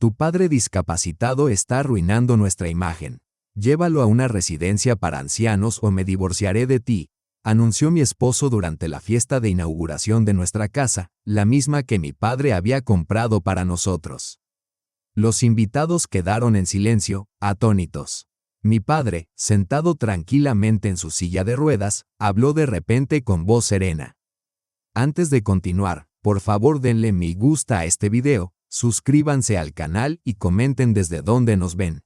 Tu padre discapacitado está arruinando nuestra imagen. Llévalo a una residencia para ancianos o me divorciaré de ti, anunció mi esposo durante la fiesta de inauguración de nuestra casa, la misma que mi padre había comprado para nosotros. Los invitados quedaron en silencio, atónitos. Mi padre, sentado tranquilamente en su silla de ruedas, habló de repente con voz serena. Antes de continuar, por favor denle me gusta a este video, suscríbanse al canal y comenten desde dónde nos ven.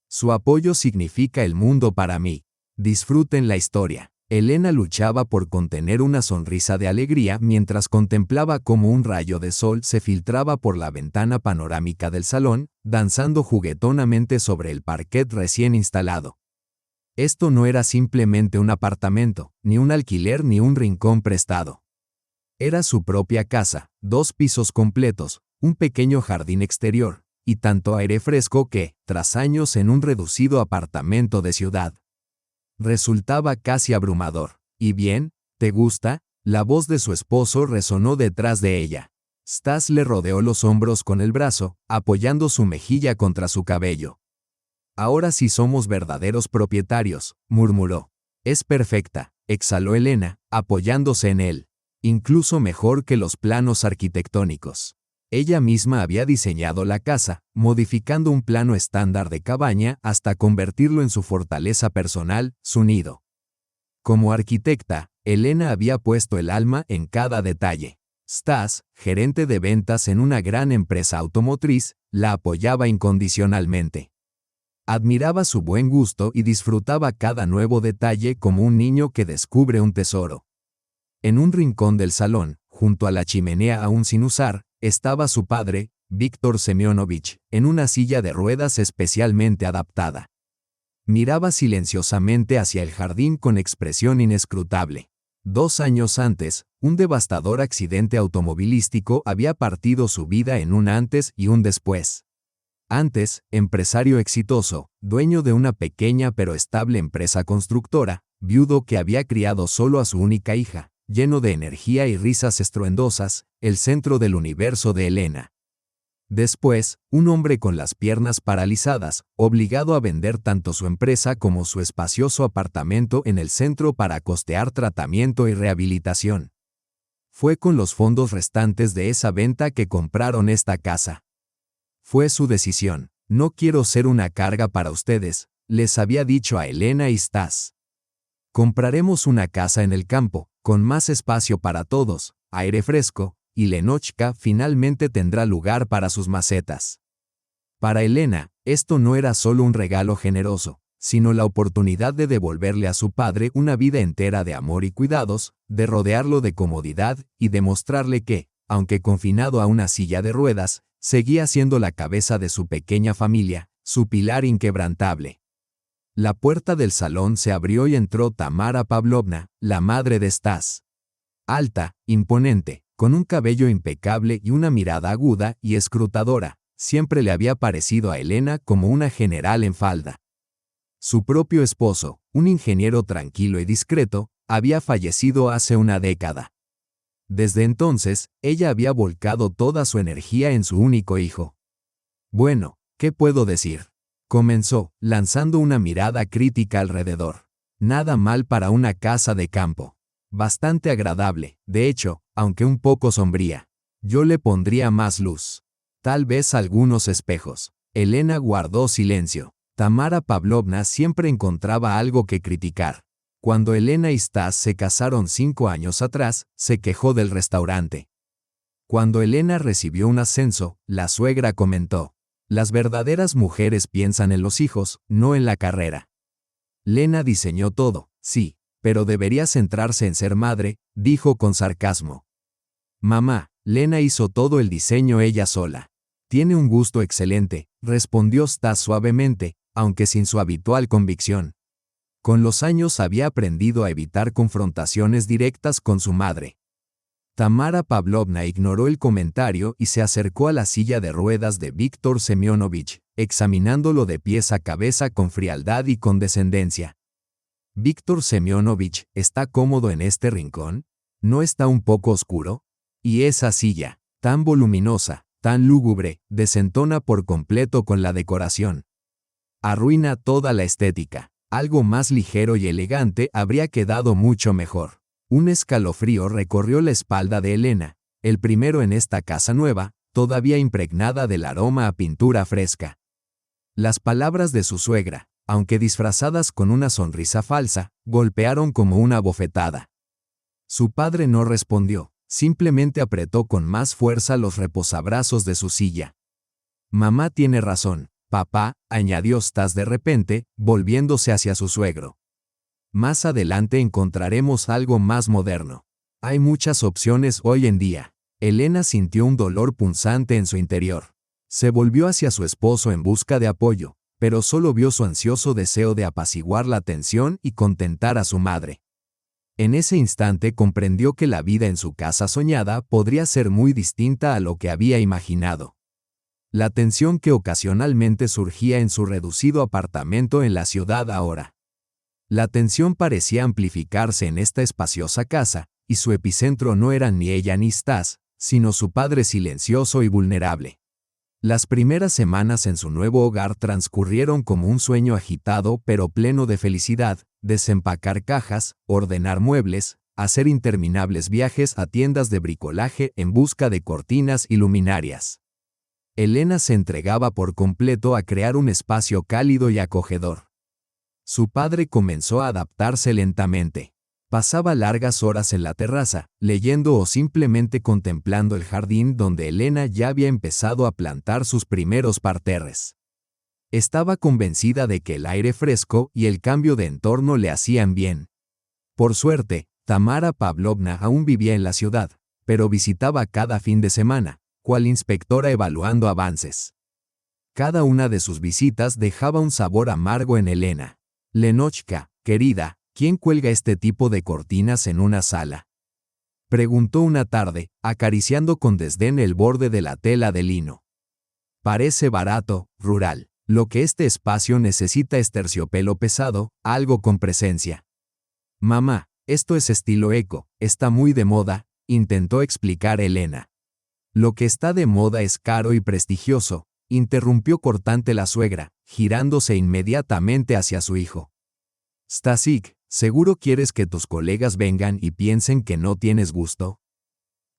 Su apoyo significa el mundo para mí. Disfruten la historia. Elena luchaba por contener una sonrisa de alegría mientras contemplaba cómo un rayo de sol se filtraba por la ventana panorámica del salón, danzando juguetonamente sobre el parquet recién instalado. Esto no era simplemente un apartamento, ni un alquiler ni un rincón prestado. Era su propia casa, 2 pisos completos, un pequeño jardín exterior, y tanto aire fresco que, tras años en un reducido apartamento de ciudad, resultaba casi abrumador. ¿Y bien? ¿Te gusta? La voz de su esposo resonó detrás de ella. Stas le rodeó los hombros con el brazo, apoyando su mejilla contra su cabello. Ahora sí somos verdaderos propietarios, murmuró. Es perfecta, exhaló Elena, apoyándose en él. Incluso mejor que los planos arquitectónicos. Ella misma había diseñado la casa, modificando un plano estándar de cabaña hasta convertirlo en su fortaleza personal, su nido. Como arquitecta, Elena había puesto el alma en cada detalle. Stas, gerente de ventas en una gran empresa automotriz, la apoyaba incondicionalmente. Admiraba su buen gusto y disfrutaba cada nuevo detalle como un niño que descubre un tesoro. En un rincón del salón, junto a la chimenea aún sin usar, estaba su padre, Víctor Semyonovich, en una silla de ruedas especialmente adaptada. Miraba silenciosamente hacia el jardín con expresión inescrutable. 2 años antes, un devastador accidente automovilístico había partido su vida en un antes y un después. Antes, empresario exitoso, dueño de una pequeña pero estable empresa constructora, viudo que había criado solo a su única hija, lleno de energía y risas estruendosas, el centro del universo de Elena. Después, un hombre con las piernas paralizadas, obligado a vender tanto su empresa como su espacioso apartamento en el centro para costear tratamiento y rehabilitación. Fue con los fondos restantes de esa venta que compraron esta casa. Fue su decisión. No quiero ser una carga para ustedes, les había dicho a Elena y Stas. Compraremos una casa en el campo, con más espacio para todos, aire fresco, y Lenochka finalmente tendrá lugar para sus macetas. Para Elena, esto no era solo un regalo generoso, sino la oportunidad de devolverle a su padre una vida entera de amor y cuidados, de rodearlo de comodidad y demostrarle que, aunque confinado a una silla de ruedas, seguía siendo la cabeza de su pequeña familia, su pilar inquebrantable. La puerta del salón se abrió y entró Tamara Pavlovna, la madre de Stas. Alta, imponente, con un cabello impecable y una mirada aguda y escrutadora, siempre le había parecido a Elena como una general en falda. Su propio esposo, un ingeniero tranquilo y discreto, había fallecido hace una década. Desde entonces, ella había volcado toda su energía en su único hijo. Bueno, ¿qué puedo decir? Comenzó, lanzando una mirada crítica alrededor. Nada mal para una casa de campo. Bastante agradable, de hecho, aunque un poco sombría. Yo le pondría más luz. Tal vez algunos espejos. Elena guardó silencio. Tamara Pavlovna siempre encontraba algo que criticar. Cuando Elena y Stas se casaron 5 años atrás, se quejó del restaurante. Cuando Elena recibió un ascenso, la suegra comentó: las verdaderas mujeres piensan en los hijos, no en la carrera. Lena diseñó todo, sí, pero debería centrarse en ser madre, dijo con sarcasmo. Mamá, Lena hizo todo el diseño ella sola. Tiene un gusto excelente, respondió Stas suavemente, aunque sin su habitual convicción. Con los años había aprendido a evitar confrontaciones directas con su madre. Tamara Pavlovna ignoró el comentario y se acercó a la silla de ruedas de Víctor Semyonovich, examinándolo de pies a cabeza con frialdad y condescendencia. Víctor Semyonovich, ¿está cómodo en este rincón? ¿No está un poco oscuro? Y esa silla, tan voluminosa, tan lúgubre, desentona por completo con la decoración. Arruina toda la estética. Algo más ligero y elegante habría quedado mucho mejor. Un escalofrío recorrió la espalda de Elena, el primero en esta casa nueva, todavía impregnada del aroma a pintura fresca. Las palabras de su suegra, aunque disfrazadas con una sonrisa falsa, golpearon como una bofetada. Su padre no respondió, simplemente apretó con más fuerza los reposabrazos de su silla. Mamá tiene razón, papá, añadió Stas de repente, volviéndose hacia su suegro. Más adelante encontraremos algo más moderno. Hay muchas opciones hoy en día. Elena sintió un dolor punzante en su interior. Se volvió hacia su esposo en busca de apoyo, pero solo vio su ansioso deseo de apaciguar la tensión y contentar a su madre. En ese instante comprendió que la vida en su casa soñada podría ser muy distinta a lo que había imaginado. La tensión que ocasionalmente surgía en su reducido apartamento en la ciudad ahora. La tensión parecía amplificarse en esta espaciosa casa, y su epicentro no eran ni ella ni Stas, sino su padre silencioso y vulnerable. Las primeras semanas en su nuevo hogar transcurrieron como un sueño agitado pero pleno de felicidad, desempacar cajas, ordenar muebles, hacer interminables viajes a tiendas de bricolaje en busca de cortinas y luminarias. Elena se entregaba por completo a crear un espacio cálido y acogedor. Su padre comenzó a adaptarse lentamente. Pasaba largas horas en la terraza, leyendo o simplemente contemplando el jardín donde Elena ya había empezado a plantar sus primeros parterres. Estaba convencida de que el aire fresco y el cambio de entorno le hacían bien. Por suerte, Tamara Pavlovna aún vivía en la ciudad, pero visitaba cada fin de semana, cual inspectora evaluando avances. Cada una de sus visitas dejaba un sabor amargo en Elena. «Lenochka, querida, ¿quién cuelga este tipo de cortinas en una sala?», preguntó una tarde, acariciando con desdén el borde de la tela de lino. «Parece barato, rural. Lo que este espacio necesita es terciopelo pesado, algo con presencia». «Mamá, esto es estilo eco, está muy de moda», intentó explicar Elena. «Lo que está de moda es caro y prestigioso», interrumpió cortante la suegra, girándose inmediatamente hacia su hijo. «Stasik, ¿seguro quieres que tus colegas vengan y piensen que no tienes gusto?».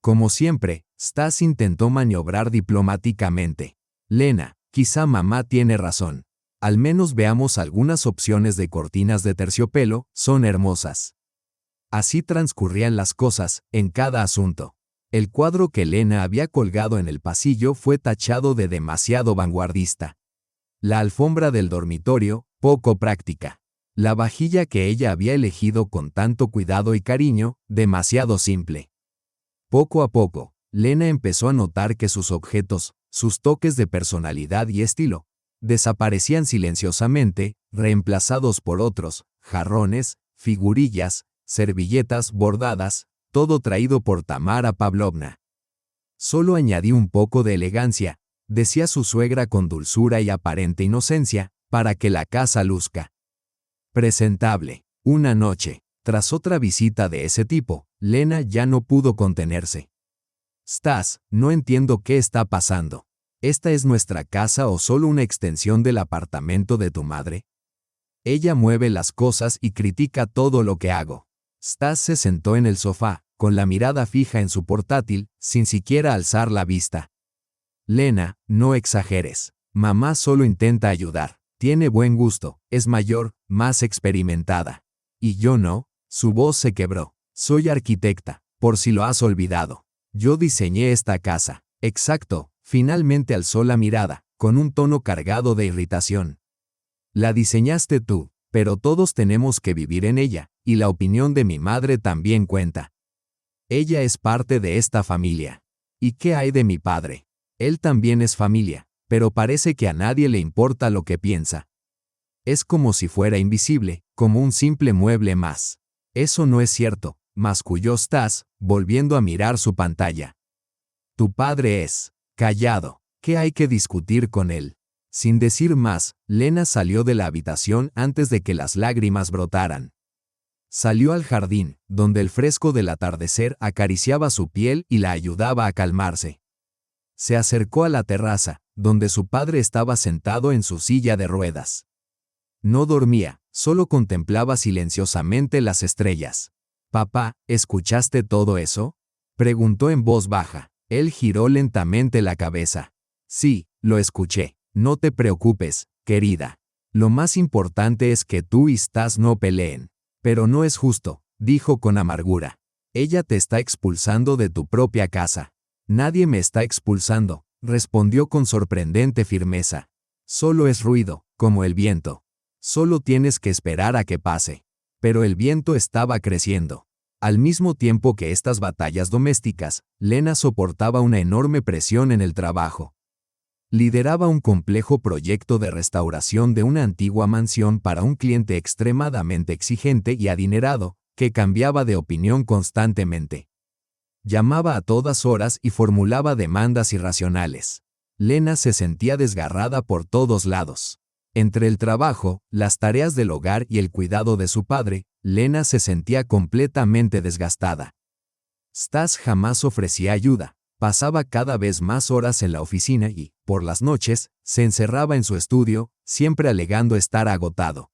Como siempre, Stas intentó maniobrar diplomáticamente. «Lena, quizá mamá tiene razón. Al menos veamos algunas opciones de cortinas de terciopelo, son hermosas». Así transcurrían las cosas, en cada asunto. El cuadro que Elena había colgado en el pasillo fue tachado de demasiado vanguardista. La alfombra del dormitorio, poco práctica. La vajilla que ella había elegido con tanto cuidado y cariño, demasiado simple. Poco a poco, Lena empezó a notar que sus objetos, sus toques de personalidad y estilo, desaparecían silenciosamente, reemplazados por otros, jarrones, figurillas, servilletas bordadas, todo traído por Tamara Pavlovna. «Solo añadí un poco de elegancia», decía su suegra con dulzura y aparente inocencia, «para que la casa luzca presentable». Una noche, tras otra visita de ese tipo, Lena ya no pudo contenerse. «Stas, no entiendo qué está pasando. ¿Esta es nuestra casa o solo una extensión del apartamento de tu madre? Ella mueve las cosas y critica todo lo que hago». Stas se sentó en el sofá, con la mirada fija en su portátil, sin siquiera alzar la vista. «Lena, no exageres. Mamá solo intenta ayudar. Tiene buen gusto, es mayor, más experimentada. Y yo no». Su voz se quebró. «Soy arquitecta, por si lo has olvidado. Yo diseñé esta casa». «Exacto», finalmente alzó la mirada, con un tono cargado de irritación. «La diseñaste tú, pero todos tenemos que vivir en ella, y la opinión de mi madre también cuenta. Ella es parte de esta familia. ¿Y qué hay de mi padre? Él también es familia, pero parece que a nadie le importa lo que piensa. Es como si fuera invisible, como un simple mueble más». «Eso no es cierto», masculló Stas, volviendo a mirar su pantalla. «Tu padre es callado. ¿Qué hay que discutir con él?». Sin decir más, Lena salió de la habitación antes de que las lágrimas brotaran. Salió al jardín, donde el fresco del atardecer acariciaba su piel y la ayudaba a calmarse. Se acercó a la terraza, donde su padre estaba sentado en su silla de ruedas. No dormía, solo contemplaba silenciosamente las estrellas. «Papá, ¿escuchaste todo eso?», preguntó en voz baja. Él giró lentamente la cabeza. «Sí, lo escuché. No te preocupes, querida. Lo más importante es que tú y Stas no peleen». «Pero no es justo», dijo con amargura. «Ella te está expulsando de tu propia casa». «Nadie me está expulsando», respondió con sorprendente firmeza. «Solo es ruido, como el viento. Solo tienes que esperar a que pase». Pero el viento estaba creciendo. Al mismo tiempo que estas batallas domésticas, Lena soportaba una enorme presión en el trabajo. Lideraba un complejo proyecto de restauración de una antigua mansión para un cliente extremadamente exigente y adinerado, que cambiaba de opinión constantemente. Llamaba a todas horas y formulaba demandas irracionales. Lena se sentía desgarrada por todos lados. Entre el trabajo, las tareas del hogar y el cuidado de su padre, Lena se sentía completamente desgastada. Stas jamás ofrecía ayuda. Pasaba cada vez más horas en la oficina y, por las noches, se encerraba en su estudio, siempre alegando estar agotado.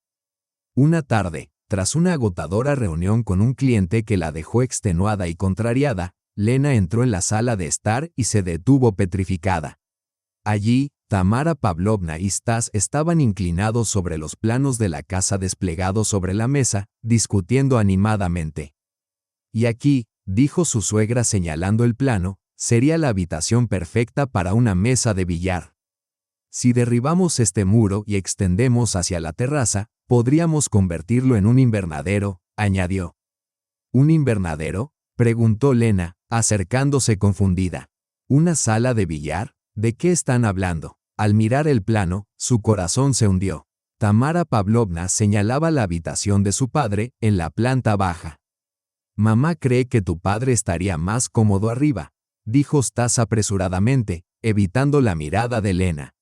Una tarde, tras una agotadora reunión con un cliente que la dejó extenuada y contrariada, Lena entró en la sala de estar y se detuvo petrificada. Allí, Tamara Pavlovna y Stas estaban inclinados sobre los planos de la casa desplegados sobre la mesa, discutiendo animadamente. «Y aquí», dijo su suegra señalando el plano, «sería la habitación perfecta para una mesa de billar. Si derribamos este muro y extendemos hacia la terraza, podríamos convertirlo en un invernadero», añadió. «¿Un invernadero?», preguntó Lena, acercándose confundida. «¿Una sala de billar? ¿De qué están hablando?». Al mirar el plano, su corazón se hundió. Tamara Pavlovna señalaba la habitación de su padre, en la planta baja. «Mamá cree que tu padre estaría más cómodo arriba», dijo Stas apresuradamente, evitando la mirada de Lena.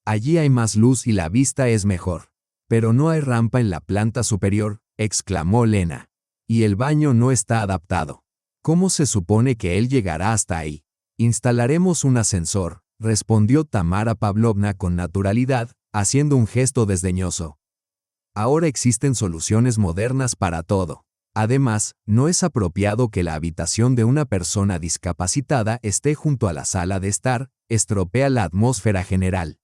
«Allí hay más luz y la vista es mejor». «Pero no hay rampa en la planta superior», exclamó Lena. «Y el baño no está adaptado. ¿Cómo se supone que él llegará hasta ahí?». «Instalaremos un ascensor», respondió Tamara Pavlovna con naturalidad, haciendo un gesto desdeñoso. «Ahora existen soluciones modernas para todo. Además, no es apropiado que la habitación de una persona discapacitada esté junto a la sala de estar, estropea la atmósfera general».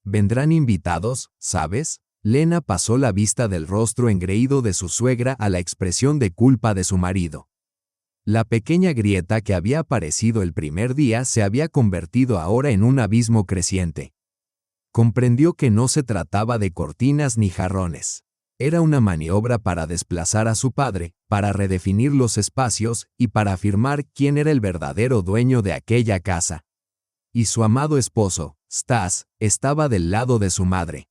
«¿Vendrán invitados, sabes?». Lena pasó la vista del rostro engreído de su suegra a la expresión de culpa de su marido. La pequeña grieta que había aparecido el primer día se había convertido ahora en un abismo creciente. Comprendió que no se trataba de cortinas ni jarrones. Era una maniobra para desplazar a su padre, para redefinir los espacios y para afirmar quién era el verdadero dueño de aquella casa. Y su amado esposo, Stas, estaba del lado de su madre.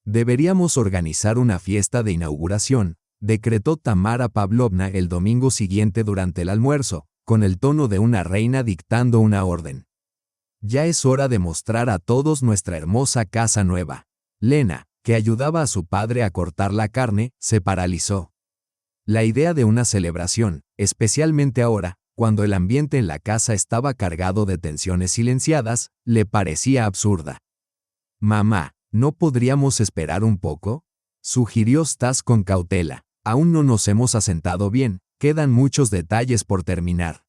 «Deberíamos organizar una fiesta de inauguración», decretó Tamara Pavlovna el domingo siguiente durante el almuerzo, con el tono de una reina dictando una orden. «Ya es hora de mostrar a todos nuestra hermosa casa nueva». Lena, que ayudaba a su padre a cortar la carne, se paralizó. La idea de una celebración, especialmente ahora, cuando el ambiente en la casa estaba cargado de tensiones silenciadas, le parecía absurda. «Mamá, ¿no podríamos esperar un poco?», sugirió Stas con cautela. «Aún no nos hemos asentado bien, quedan muchos detalles por terminar».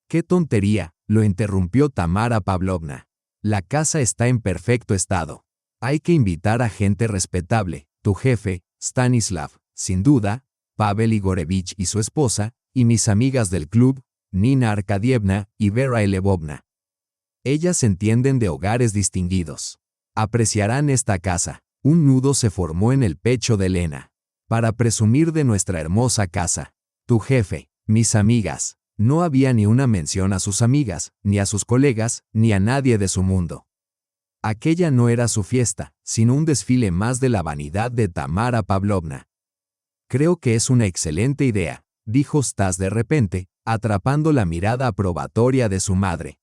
«¡Qué tontería!», lo interrumpió Tamara Pavlovna. «La casa está en perfecto estado. Hay que invitar a gente respetable, tu jefe, Stanislav, sin duda, Pavel Igorevich y su esposa, y mis amigas del club, Nina Arkadievna y Vera Elevovna. Ellas entienden de hogares distinguidos. Apreciarán esta casa». Un nudo se formó en el pecho de Lena. «Para presumir de nuestra hermosa casa. Tu jefe, mis amigas». No había ni una mención a sus amigas, ni a sus colegas, ni a nadie de su mundo. Aquella no era su fiesta, sino un desfile más de la vanidad de Tamara Pavlovna. «Creo que es una excelente idea», dijo Stas de repente, atrapando la mirada aprobatoria de su madre.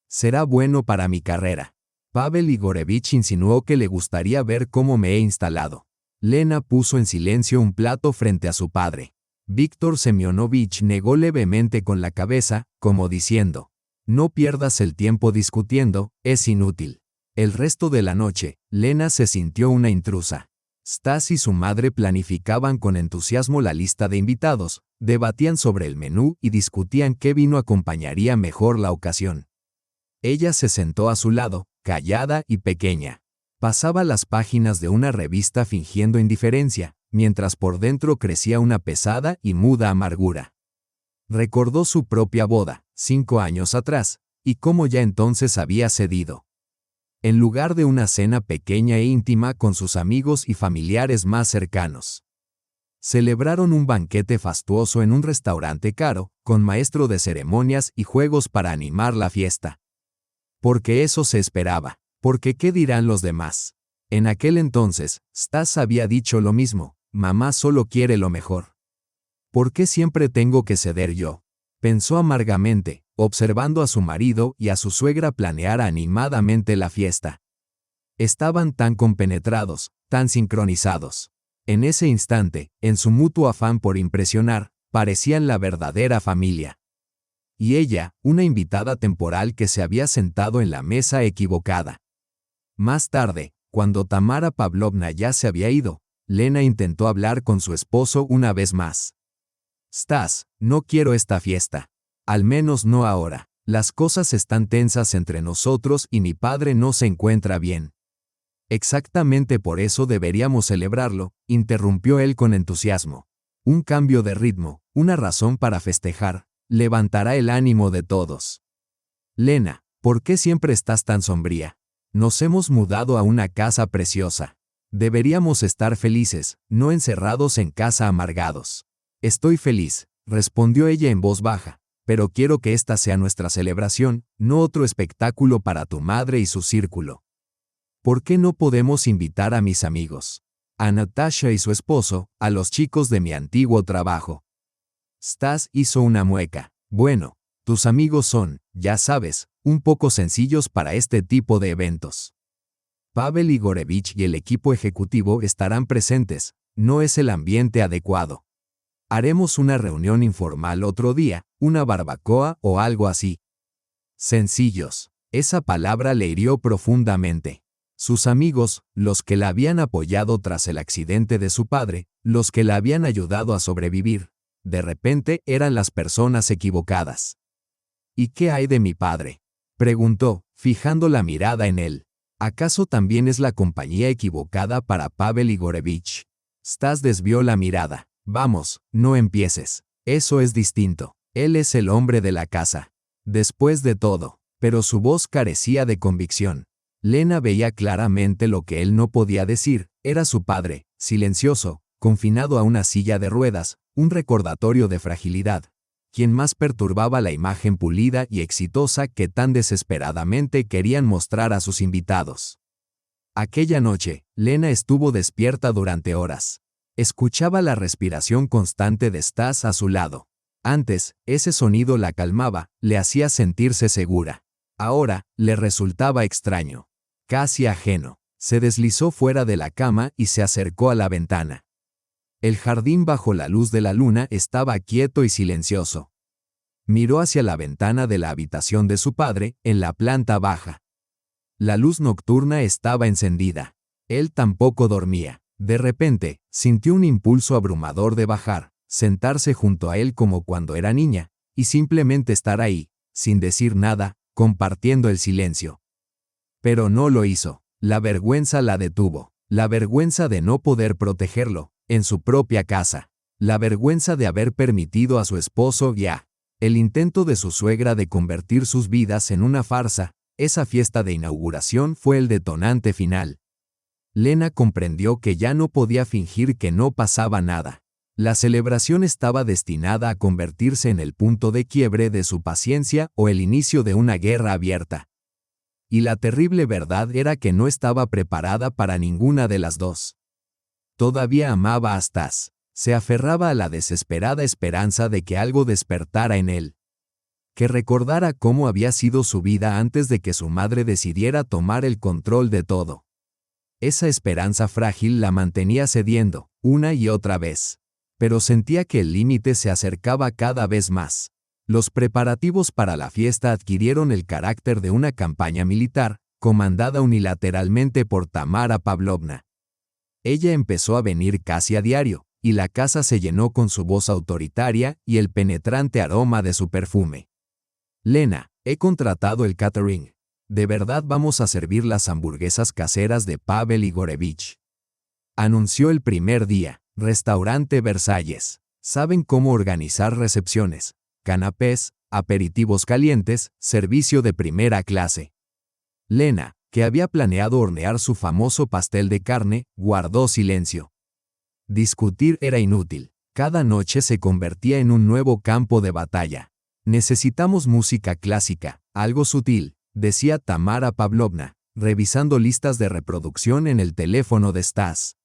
«Será bueno para mi carrera». Pavel Igorevich insinuó que le gustaría ver cómo me he instalado. Lena puso en silencio un plato frente a su padre. Víctor Semyonovich negó levemente con la cabeza, como diciendo, No pierdas el tiempo discutiendo, es inútil. El resto de la noche, Lena se sintió una intrusa. Stas y su madre planificaban con entusiasmo la lista de invitados, debatían sobre el menú y discutían qué vino acompañaría mejor la ocasión. Ella se sentó a su lado, callada y pequeña. Pasaba las páginas de una revista fingiendo indiferencia, mientras por dentro crecía una pesada y muda amargura. Recordó su propia boda, 5 años atrás, y cómo ya entonces había cedido. En lugar de una cena pequeña e íntima con sus amigos y familiares más cercanos. Celebraron un banquete fastuoso en un restaurante caro, con maestro de ceremonias y juegos para animar la fiesta. Porque eso se esperaba, porque ¿qué dirán los demás? En aquel entonces, Stas había dicho lo mismo, mamá solo quiere lo mejor. ¿Por qué siempre tengo que ceder yo? Pensó amargamente, observando a su marido y a su suegra planear animadamente la fiesta. Estaban tan compenetrados, tan sincronizados. En ese instante, en su mutuo afán por impresionar, parecían la verdadera familia. Y ella, una invitada temporal que se había sentado en la mesa equivocada. Más tarde, cuando Tamara Pavlovna ya se había ido, Lena intentó hablar con su esposo una vez más. Stas, no quiero esta fiesta. Al menos no ahora. Las cosas están tensas entre nosotros y mi padre no se encuentra bien. Exactamente por eso deberíamos celebrarlo, interrumpió él con entusiasmo. Un cambio de ritmo, una razón para festejar, levantará el ánimo de todos. Lena, ¿por qué siempre estás tan sombría? Nos hemos mudado a una casa preciosa. Deberíamos estar felices, no encerrados en casa amargados. Estoy feliz, respondió ella en voz baja, pero quiero que esta sea nuestra celebración, no otro espectáculo para tu madre y su círculo. ¿Por qué no podemos invitar a mis amigos? A Natasha y su esposo, a los chicos de mi antiguo trabajo. Stas hizo una mueca. Bueno, tus amigos son, ya sabes, un poco sencillos para este tipo de eventos. Pavel Igorevich y el equipo ejecutivo estarán presentes, no es el ambiente adecuado. Haremos una reunión informal otro día, una barbacoa o algo así. Sencillos. Esa palabra le hirió profundamente. Sus amigos, los que la habían apoyado tras el accidente de su padre, los que la habían ayudado a sobrevivir, de repente eran las personas equivocadas. ¿Y qué hay de mi padre? Preguntó, fijando la mirada en él. ¿Acaso también es la compañía equivocada para Pavel Igorevich? Stas desvió la mirada. Vamos, no empieces. Eso es distinto. Él es el hombre de la casa. Después de todo, pero su voz carecía de convicción. Lena veía claramente lo que él no podía decir, era su padre, silencioso, confinado a una silla de ruedas, un recordatorio de fragilidad, quien más perturbaba la imagen pulida y exitosa que tan desesperadamente querían mostrar a sus invitados. Aquella noche, Lena estuvo despierta durante horas. Escuchaba la respiración constante de Stas a su lado. Antes, ese sonido la calmaba, le hacía sentirse segura. Ahora, le resultaba extraño. Casi ajeno. Se deslizó fuera de la cama y se acercó a la ventana. El jardín bajo la luz de la luna estaba quieto y silencioso. Miró hacia la ventana de la habitación de su padre, en la planta baja. La luz nocturna estaba encendida. Él tampoco dormía. De repente, sintió un impulso abrumador de bajar, sentarse junto a él como cuando era niña, y simplemente estar ahí, sin decir nada, compartiendo el silencio. Pero no lo hizo. La vergüenza la detuvo. La vergüenza de no poder protegerlo, en su propia casa. La vergüenza de haber permitido a su esposo el intento de su suegra de convertir sus vidas en una farsa. Esa fiesta de inauguración fue el detonante final. Lena comprendió que ya no podía fingir que no pasaba nada. La celebración estaba destinada a convertirse en el punto de quiebre de su paciencia o el inicio de una guerra abierta. Y la terrible verdad era que no estaba preparada para ninguna de las dos. Todavía amaba a Stas. Se aferraba a la desesperada esperanza de que algo despertara en él. Que recordara cómo había sido su vida antes de que su madre decidiera tomar el control de todo. Esa esperanza frágil la mantenía cediendo, una y otra vez. Pero sentía que el límite se acercaba cada vez más. Los preparativos para la fiesta adquirieron el carácter de una campaña militar, comandada unilateralmente por Tamara Pavlovna. Ella empezó a venir casi a diario, y la casa se llenó con su voz autoritaria y el penetrante aroma de su perfume. Lena, he contratado el catering. De verdad vamos a servir las hamburguesas caseras de Pavel Igorevich. Anunció el primer día, Restaurante Versalles. Saben cómo organizar recepciones, canapés, aperitivos calientes, servicio de primera clase. Lena, que había planeado hornear su famoso pastel de carne, guardó silencio. Discutir era inútil. Cada noche se convertía en un nuevo campo de batalla. Necesitamos música clásica, algo sutil, decía Tamara Pavlovna, revisando listas de reproducción en el teléfono de Stas.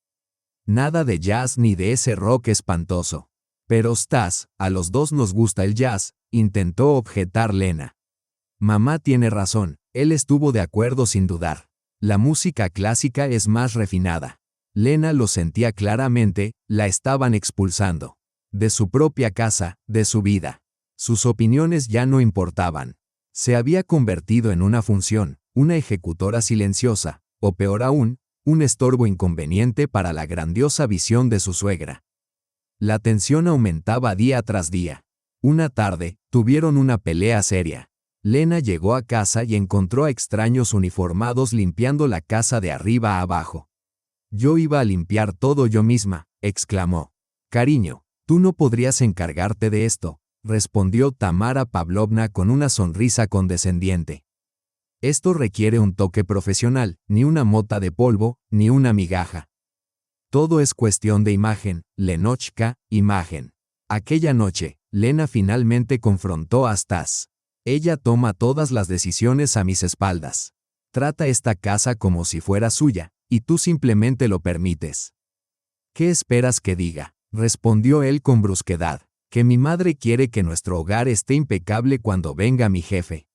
Nada de jazz ni de ese rock espantoso. Pero Stas, a los dos nos gusta el jazz, intentó objetar Lena. Mamá tiene razón, él estuvo de acuerdo sin dudar. La música clásica es más refinada. Lena lo sentía claramente, la estaban expulsando. De su propia casa, de su vida. Sus opiniones ya no importaban. Se había convertido en una función, una ejecutora silenciosa, o peor aún, un estorbo inconveniente para la grandiosa visión de su suegra. La tensión aumentaba día tras día. Una tarde, tuvieron una pelea seria. Lena llegó a casa y encontró a extraños uniformados limpiando la casa de arriba a abajo. Yo iba a limpiar todo yo misma, exclamó. Cariño, tú no podrías encargarte de esto, respondió Tamara Pavlovna con una sonrisa condescendiente. Esto requiere un toque profesional, ni una mota de polvo, ni una migaja. Todo es cuestión de imagen, Lenochka, imagen. Aquella noche, Lena finalmente confrontó a Stas. Ella toma todas las decisiones a mis espaldas. Trata esta casa como si fuera suya, y tú simplemente lo permites. ¿Qué esperas que diga? Respondió él con brusquedad. Que mi madre quiere que nuestro hogar esté impecable cuando venga mi jefe.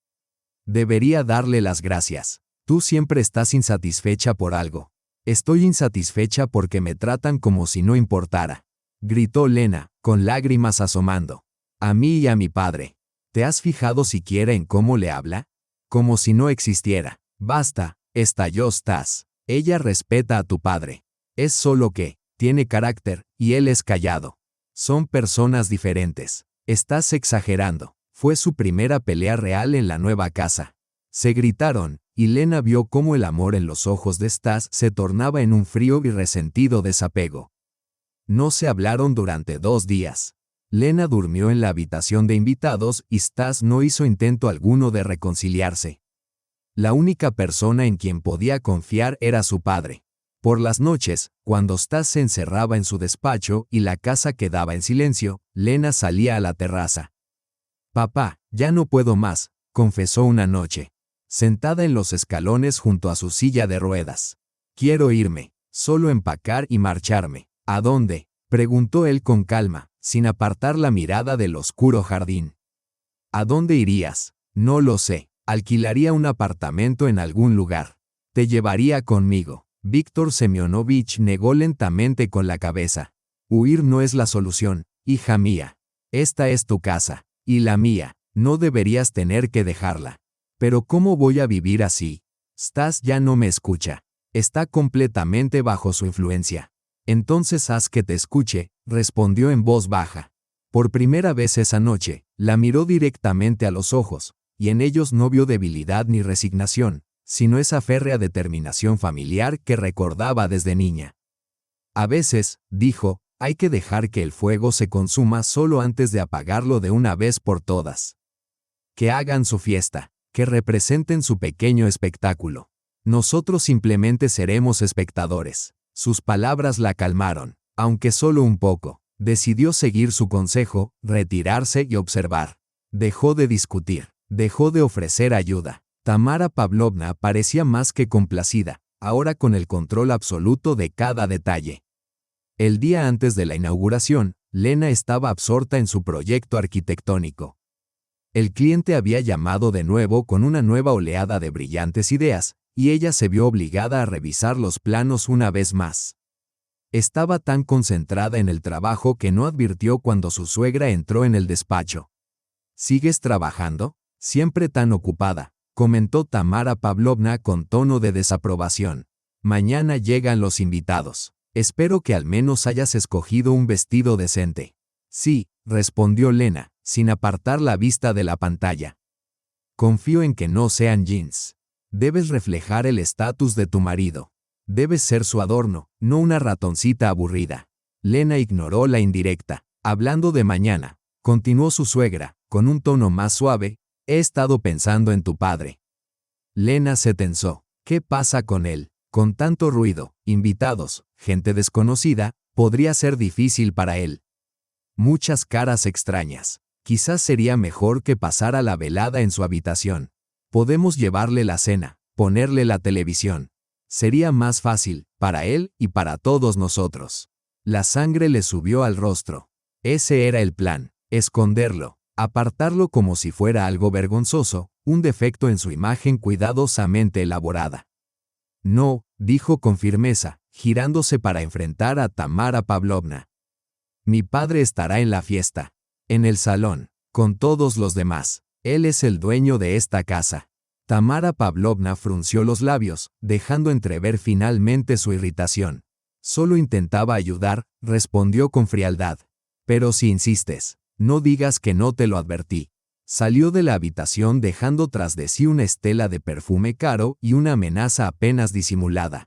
Debería darle las gracias. Tú siempre estás insatisfecha por algo. Estoy insatisfecha porque me tratan como si no importara. Gritó Lena, con lágrimas asomando. A mí y a mi padre. ¿Te has fijado siquiera en cómo le habla? Como si no existiera. Basta, estalló Stas. Ella respeta a tu padre. Es solo que, tiene carácter, y él es callado. Son personas diferentes. Estás exagerando. Fue su primera pelea real en la nueva casa. Se gritaron, y Lena vio cómo el amor en los ojos de Stas se tornaba en un frío y resentido desapego. No se hablaron durante 2 días. Lena durmió en la habitación de invitados y Stas no hizo intento alguno de reconciliarse. La única persona en quien podía confiar era su padre. Por las noches, cuando Stas se encerraba en su despacho y la casa quedaba en silencio, Lena salía a la terraza. Papá, ya no puedo más, confesó una noche. Sentada en los escalones junto a su silla de ruedas. Quiero irme, solo empacar y marcharme. ¿A dónde? Preguntó él con calma, sin apartar la mirada del oscuro jardín. ¿A dónde irías? No lo sé. Alquilaría un apartamento en algún lugar. Te llevaría conmigo. Víctor Semyonovich negó lentamente con la cabeza. Huir no es la solución, hija mía. Esta es tu casa, y la mía. No deberías tener que dejarla. Pero ¿cómo voy a vivir así? Stas ya no me escucha. Está completamente bajo su influencia. Entonces haz que te escuche, respondió en voz baja. Por primera vez esa noche, la miró directamente a los ojos, y en ellos no vio debilidad ni resignación, sino esa férrea determinación familiar que recordaba desde niña. A veces, dijo, hay que dejar que el fuego se consuma solo antes de apagarlo de una vez por todas. Que hagan su fiesta, que representen su pequeño espectáculo. Nosotros simplemente seremos espectadores. Sus palabras la calmaron, aunque solo un poco. Decidió seguir su consejo, retirarse y observar. Dejó de discutir, dejó de ofrecer ayuda. Tamara Pavlovna parecía más que complacida, ahora con el control absoluto de cada detalle. El día antes de la inauguración, Lena estaba absorta en su proyecto arquitectónico. El cliente había llamado de nuevo con una nueva oleada de brillantes ideas, y ella se vio obligada a revisar los planos una vez más. Estaba tan concentrada en el trabajo que no advirtió cuando su suegra entró en el despacho. ¿Sigues trabajando? Siempre tan ocupada, comentó Tamara Pavlovna con tono de desaprobación. Mañana llegan los invitados. Espero que al menos hayas escogido un vestido decente. Sí, respondió Lena, sin apartar la vista de la pantalla. Confío en que no sean jeans. Debes reflejar el estatus de tu marido. Debes ser su adorno, no una ratoncita aburrida. Lena ignoró la indirecta. Hablando de mañana, continuó su suegra, con un tono más suave, he estado pensando en tu padre. Lena se tensó. ¿Qué pasa con él? Con tanto ruido, invitados, gente desconocida, podría ser difícil para él. Muchas caras extrañas. Quizás sería mejor que pasara la velada en su habitación. Podemos llevarle la cena, ponerle la televisión. Sería más fácil, para él y para todos nosotros. La sangre le subió al rostro. Ese era el plan, esconderlo, apartarlo como si fuera algo vergonzoso, un defecto en su imagen cuidadosamente elaborada. No, dijo con firmeza, girándose para enfrentar a Tamara Pavlovna. Mi padre estará en la fiesta, en el salón, con todos los demás. Él es el dueño de esta casa. Tamara Pavlovna frunció los labios, dejando entrever finalmente su irritación. Solo intentaba ayudar, respondió con frialdad. Pero si insistes, no digas que no te lo advertí. Salió de la habitación dejando tras de sí una estela de perfume caro y una amenaza apenas disimulada.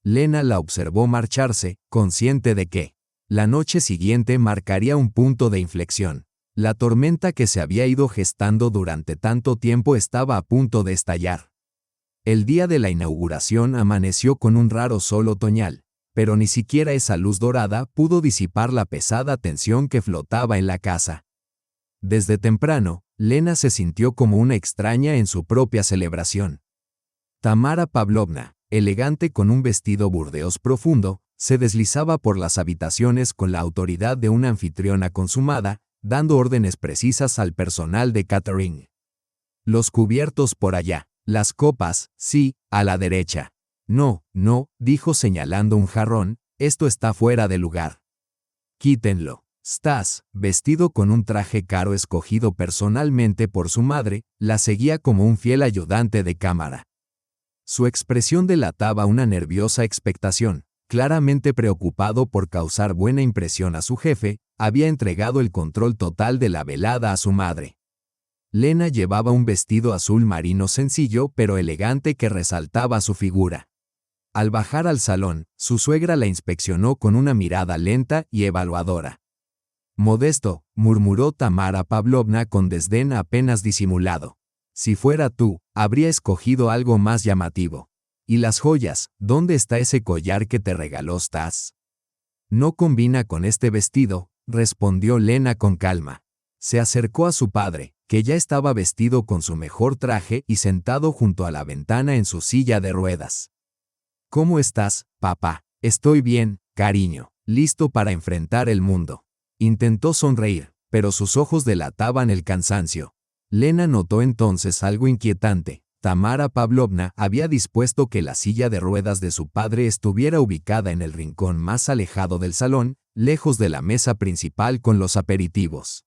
Lena la observó marcharse, consciente de que la noche siguiente marcaría un punto de inflexión. La tormenta que se había ido gestando durante tanto tiempo estaba a punto de estallar. El día de la inauguración amaneció con un raro sol otoñal, pero ni siquiera esa luz dorada pudo disipar la pesada tensión que flotaba en la casa. Desde temprano, Lena se sintió como una extraña en su propia celebración. Tamara Pavlovna, elegante con un vestido burdeos profundo, se deslizaba por las habitaciones con la autoridad de una anfitriona consumada, dando órdenes precisas al personal de catering. Los cubiertos por allá, las copas, sí, a la derecha. No, no, dijo señalando un jarrón, esto está fuera de lugar. Quítenlo. Stas, vestido con un traje caro escogido personalmente por su madre, la seguía como un fiel ayudante de cámara. Su expresión delataba una nerviosa expectación. Claramente preocupado por causar buena impresión a su jefe, había entregado el control total de la velada a su madre. Lena llevaba un vestido azul marino sencillo pero elegante que resaltaba su figura. Al bajar al salón, su suegra la inspeccionó con una mirada lenta y evaluadora. Modesto, murmuró Tamara Pavlovna con desdén apenas disimulado. Si fuera tú, habría escogido algo más llamativo. ¿Y las joyas? ¿Dónde está ese collar que te regaló Stas? No combina con este vestido, respondió Lena con calma. Se acercó a su padre, que ya estaba vestido con su mejor traje y sentado junto a la ventana en su silla de ruedas. ¿Cómo estás, papá? Estoy bien, cariño, listo para enfrentar el mundo. Intentó sonreír, pero sus ojos delataban el cansancio. Lena notó entonces algo inquietante. Tamara Pavlovna había dispuesto que la silla de ruedas de su padre estuviera ubicada en el rincón más alejado del salón, lejos de la mesa principal con los aperitivos.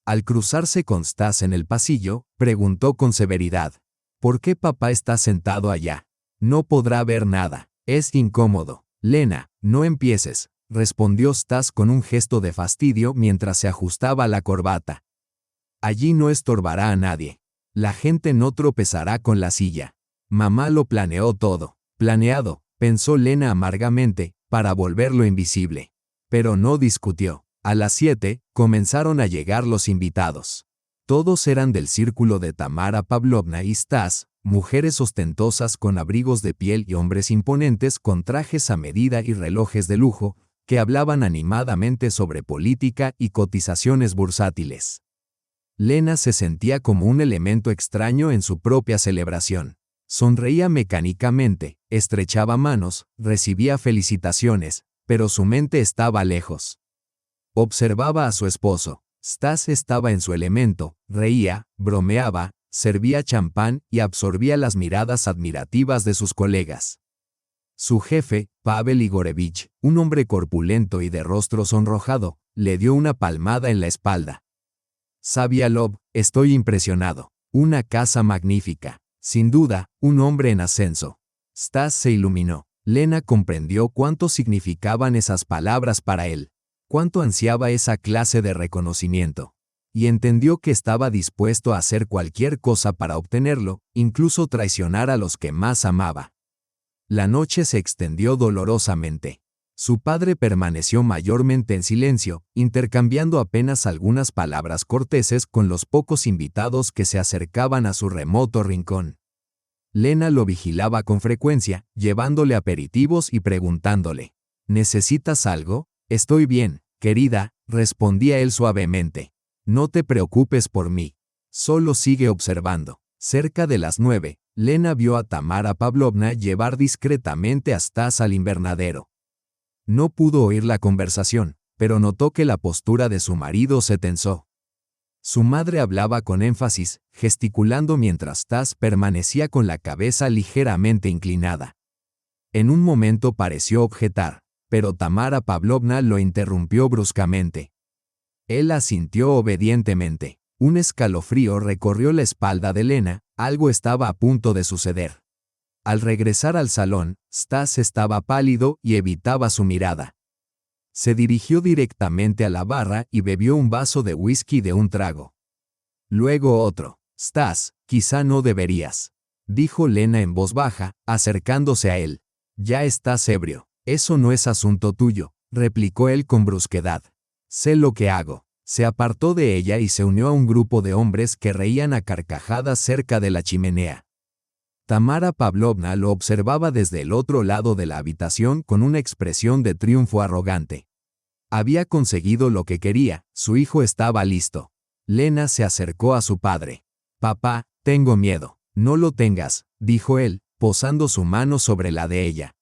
Al cruzarse con Stas en el pasillo, preguntó con severidad, ¿por qué papá está sentado allá? No podrá ver nada, es incómodo. Lena, no empieces, respondió Stas con un gesto de fastidio mientras se ajustaba la corbata. Allí no estorbará a nadie. La gente no tropezará con la silla. Mamá lo planeó todo. Planeado, pensó Lena amargamente, para volverlo invisible. Pero no discutió. A las 7, comenzaron a llegar los invitados. Todos eran del círculo de Tamara Pavlovna y Stas, mujeres ostentosas con abrigos de piel y hombres imponentes con trajes a medida y relojes de lujo, que hablaban animadamente sobre política y cotizaciones bursátiles. Lena se sentía como un elemento extraño en su propia celebración. Sonreía mecánicamente, estrechaba manos, recibía felicitaciones, pero su mente estaba lejos. Observaba a su esposo. Stas estaba en su elemento, reía, bromeaba, servía champán y absorbía las miradas admirativas de sus colegas. Su jefe, Pavel Igorevich, un hombre corpulento y de rostro sonrojado, le dio una palmada en la espalda. Savialov, estoy impresionado. Una casa magnífica. Sin duda, un hombre en ascenso. Stas se iluminó. Lena comprendió cuánto significaban esas palabras para él, cuánto ansiaba esa clase de reconocimiento. Y entendió que estaba dispuesto a hacer cualquier cosa para obtenerlo, incluso traicionar a los que más amaba. La noche se extendió dolorosamente. Su padre permaneció mayormente en silencio, intercambiando apenas algunas palabras corteses con los pocos invitados que se acercaban a su remoto rincón. Lena lo vigilaba con frecuencia, llevándole aperitivos y preguntándole: ¿necesitas algo? Estoy bien, querida, respondía él suavemente. No te preocupes por mí. Solo sigue observando. Cerca de las 9, Lena vio a Tamara Pavlovna llevar discretamente a Stas al invernadero. No pudo oír la conversación, pero notó que la postura de su marido se tensó. Su madre hablaba con énfasis, gesticulando mientras Stas permanecía con la cabeza ligeramente inclinada. En un momento pareció objetar, pero Tamara Pavlovna lo interrumpió bruscamente. Él asintió obedientemente. Un escalofrío recorrió la espalda de Lena, algo estaba a punto de suceder. Al regresar al salón, Stas estaba pálido y evitaba su mirada. Se dirigió directamente a la barra y bebió un vaso de whisky de un trago. Luego otro. Stas, quizá no deberías, dijo Lena en voz baja, acercándose a él. Ya estás ebrio. Eso no es asunto tuyo, replicó él con brusquedad. Sé lo que hago. Se apartó de ella y se unió a un grupo de hombres que reían a carcajadas cerca de la chimenea. Tamara Pavlovna lo observaba desde el otro lado de la habitación con una expresión de triunfo arrogante. Había conseguido lo que quería, su hijo estaba listo. Lena se acercó a su padre. Papá, tengo miedo. No lo tengas, dijo él, posando su mano sobre la de ella.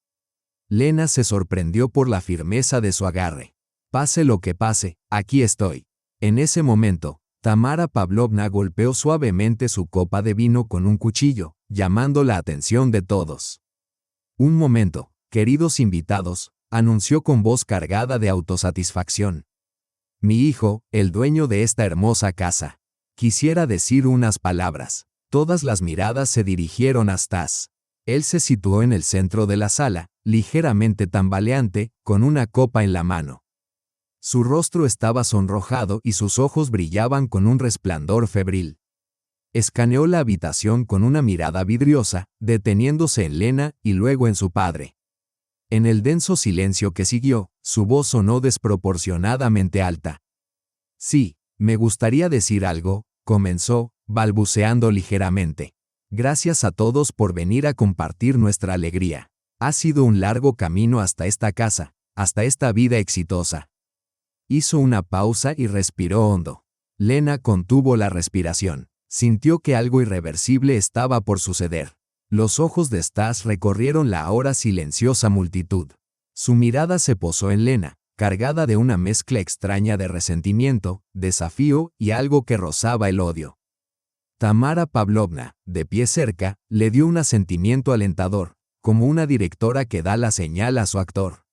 Lena se sorprendió por la firmeza de su agarre. Pase lo que pase, aquí estoy. En ese momento, Tamara Pavlovna golpeó suavemente su copa de vino con un cuchillo, llamando la atención de todos. Un momento, queridos invitados, anunció con voz cargada de autosatisfacción. Mi hijo, el dueño de esta hermosa casa. Quisiera decir unas palabras. Todas las miradas se dirigieron a Stas. Él se situó en el centro de la sala, ligeramente tambaleante, con una copa en la mano. Su rostro estaba sonrojado y sus ojos brillaban con un resplandor febril. Escaneó la habitación con una mirada vidriosa, deteniéndose en Lena y luego en su padre. En el denso silencio que siguió, su voz sonó desproporcionadamente alta. Sí, me gustaría decir algo, comenzó, balbuceando ligeramente. Gracias a todos por venir a compartir nuestra alegría. Ha sido un largo camino hasta esta casa, hasta esta vida exitosa. Hizo una pausa y respiró hondo. Lena contuvo la respiración. Sintió que algo irreversible estaba por suceder. Los ojos de Stas recorrieron la ahora silenciosa multitud. Su mirada se posó en Lena, cargada de una mezcla extraña de resentimiento, desafío y algo que rozaba el odio. Tamara Pavlovna, de pie cerca, le dio un asentimiento alentador, como una directora que da la señal a su actor.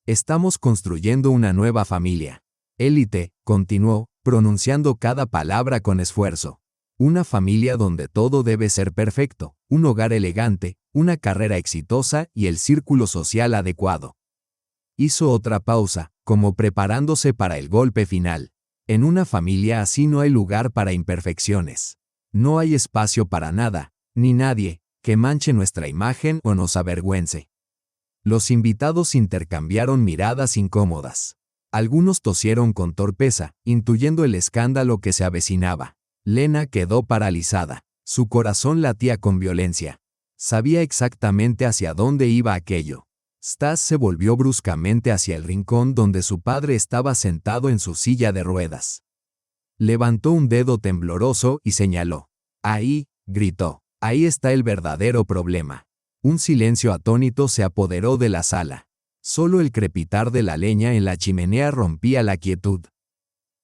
Estamos construyendo una nueva familia. Élite, continuó, pronunciando cada palabra con esfuerzo. Una familia donde todo debe ser perfecto, un hogar elegante, una carrera exitosa y el círculo social adecuado. Hizo otra pausa, como preparándose para el golpe final. En una familia así no hay lugar para imperfecciones. No hay espacio para nada, ni nadie, que manche nuestra imagen o nos avergüence. Los invitados intercambiaron miradas incómodas. Algunos tosieron con torpeza, intuyendo el escándalo que se avecinaba. Lena quedó paralizada. Su corazón latía con violencia. Sabía exactamente hacia dónde iba aquello. Stas se volvió bruscamente hacia el rincón donde su padre estaba sentado en su silla de ruedas. Levantó un dedo tembloroso y señaló. Ahí, gritó. Ahí está el verdadero problema. Un silencio atónito se apoderó de la sala. Solo el crepitar de la leña en la chimenea rompía la quietud.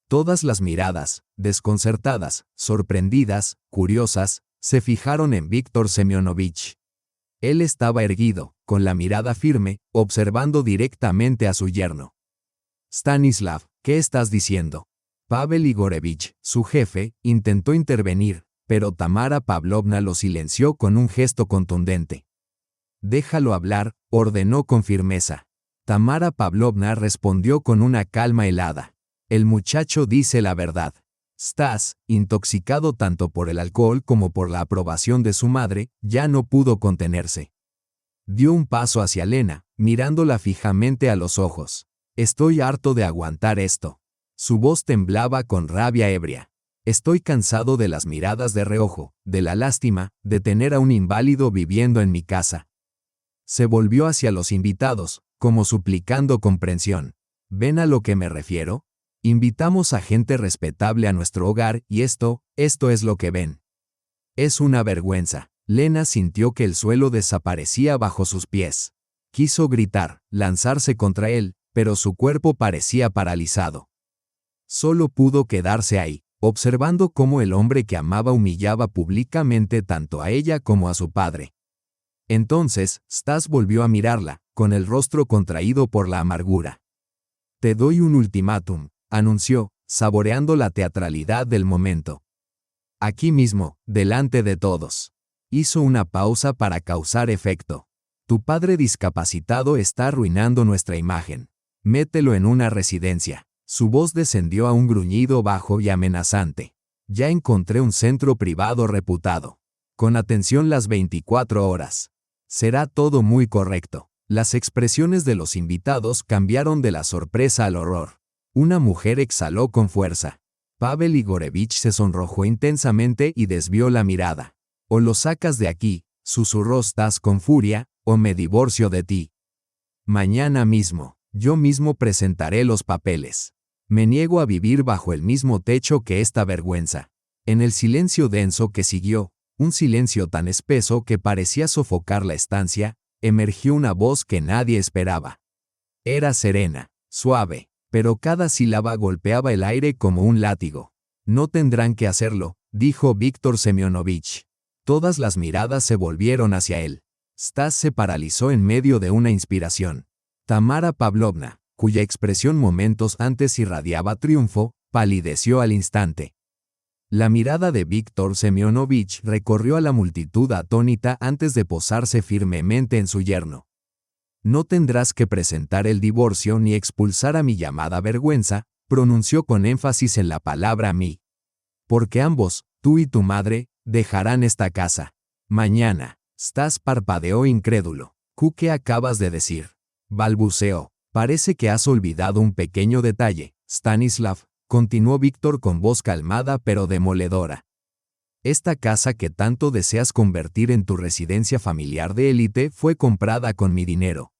Todas las miradas, desconcertadas, sorprendidas, curiosas, se fijaron en Víctor Semyonovich. Él estaba erguido, con la mirada firme, observando directamente a su yerno. Stanislav, ¿qué estás diciendo? Pavel Igorevich, su jefe, intentó intervenir, pero Tamara Pavlovna lo silenció con un gesto contundente. «Déjalo hablar», ordenó con firmeza. Tamara Pavlovna respondió con una calma helada. «El muchacho dice la verdad. Stas, intoxicado tanto por el alcohol como por la aprobación de su madre, ya no pudo contenerse. Dio un paso hacia Lena, mirándola fijamente a los ojos. «Estoy harto de aguantar esto». Su voz temblaba con rabia ebria. «Estoy cansado de las miradas de reojo, de la lástima, de tener a un inválido viviendo en mi casa». Se volvió hacia los invitados, como suplicando comprensión. ¿Ven a lo que me refiero? Invitamos a gente respetable a nuestro hogar y esto es lo que ven. Es una vergüenza. Lena sintió que el suelo desaparecía bajo sus pies. Quiso gritar, lanzarse contra él, pero su cuerpo parecía paralizado. Solo pudo quedarse ahí, observando cómo el hombre que amaba humillaba públicamente tanto a ella como a su padre. Entonces, Stas volvió a mirarla, con el rostro contraído por la amargura. «Te doy un ultimátum», anunció, saboreando la teatralidad del momento. «Aquí mismo, delante de todos». Hizo una pausa para causar efecto. «Tu padre discapacitado está arruinando nuestra imagen. Mételo en una residencia». Su voz descendió a un gruñido bajo y amenazante. «Ya encontré un centro privado reputado. Con atención las 24 horas. Será todo muy correcto». Las expresiones de los invitados cambiaron de la sorpresa al horror. Una mujer exhaló con fuerza. Pavel Igorevich se sonrojó intensamente y desvió la mirada. «O lo sacas de aquí», susurró Stas con furia, «o me divorcio de ti. Mañana mismo, yo mismo presentaré los papeles. Me niego a vivir bajo el mismo techo que esta vergüenza». En el silencio denso que siguió, un silencio tan espeso que parecía sofocar la estancia, emergió una voz que nadie esperaba. Era serena, suave, pero cada sílaba golpeaba el aire como un látigo. «No tendrán que hacerlo», dijo Víctor Semyonovich. Todas las miradas se volvieron hacia él. Stas se paralizó en medio de una inspiración. Tamara Pavlovna, cuya expresión momentos antes irradiaba triunfo, palideció al instante. La mirada de Víctor Semyonovich recorrió a la multitud atónita antes de posarse firmemente en su yerno. «No tendrás que presentar el divorcio ni expulsar a mi llamada vergüenza», pronunció con énfasis en la palabra «mi». «Porque ambos, tú y tu madre, dejarán esta casa. Mañana». Stas parpadeó incrédulo. «¿Qué acabas de decir?», balbuceó. «Parece que has olvidado un pequeño detalle, Stanislav», continuó Víctor con voz calmada pero demoledora. «Esta casa que tanto deseas convertir en tu residencia familiar de élite fue comprada con mi dinero».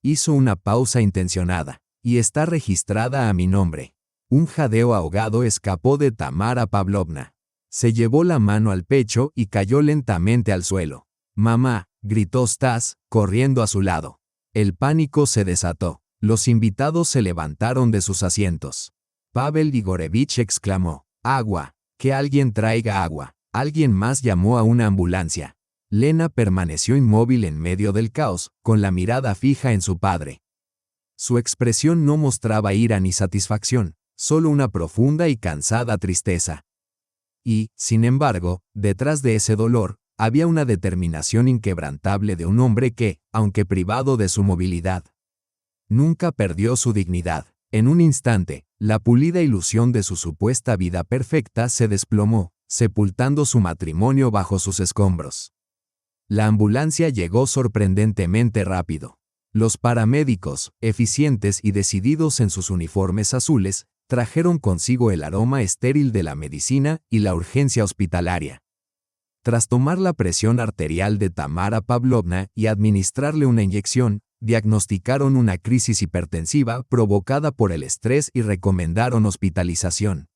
Hizo una pausa intencionada. «Y está registrada a mi nombre». Un jadeo ahogado escapó de Tamara Pavlovna. Se llevó la mano al pecho y cayó lentamente al suelo. «Mamá», gritó Stas, corriendo a su lado. El pánico se desató. Los invitados se levantaron de sus asientos. Pavel Igorevich exclamó: «¡Agua! ¡Que alguien traiga agua!». Alguien más llamó a una ambulancia. Lena permaneció inmóvil en medio del caos, con la mirada fija en su padre. Su expresión no mostraba ira ni satisfacción, solo una profunda y cansada tristeza. Y, sin embargo, detrás de ese dolor, había una determinación inquebrantable de un hombre que, aunque privado de su movilidad, nunca perdió su dignidad. En un instante, la pulida ilusión de su supuesta vida perfecta se desplomó, sepultando su matrimonio bajo sus escombros. La ambulancia llegó sorprendentemente rápido. Los paramédicos, eficientes y decididos en sus uniformes azules, trajeron consigo el aroma estéril de la medicina y la urgencia hospitalaria. Tras tomar la presión arterial de Tamara Pavlovna y administrarle una inyección, diagnosticaron una crisis hipertensiva provocada por el estrés y recomendaron hospitalización.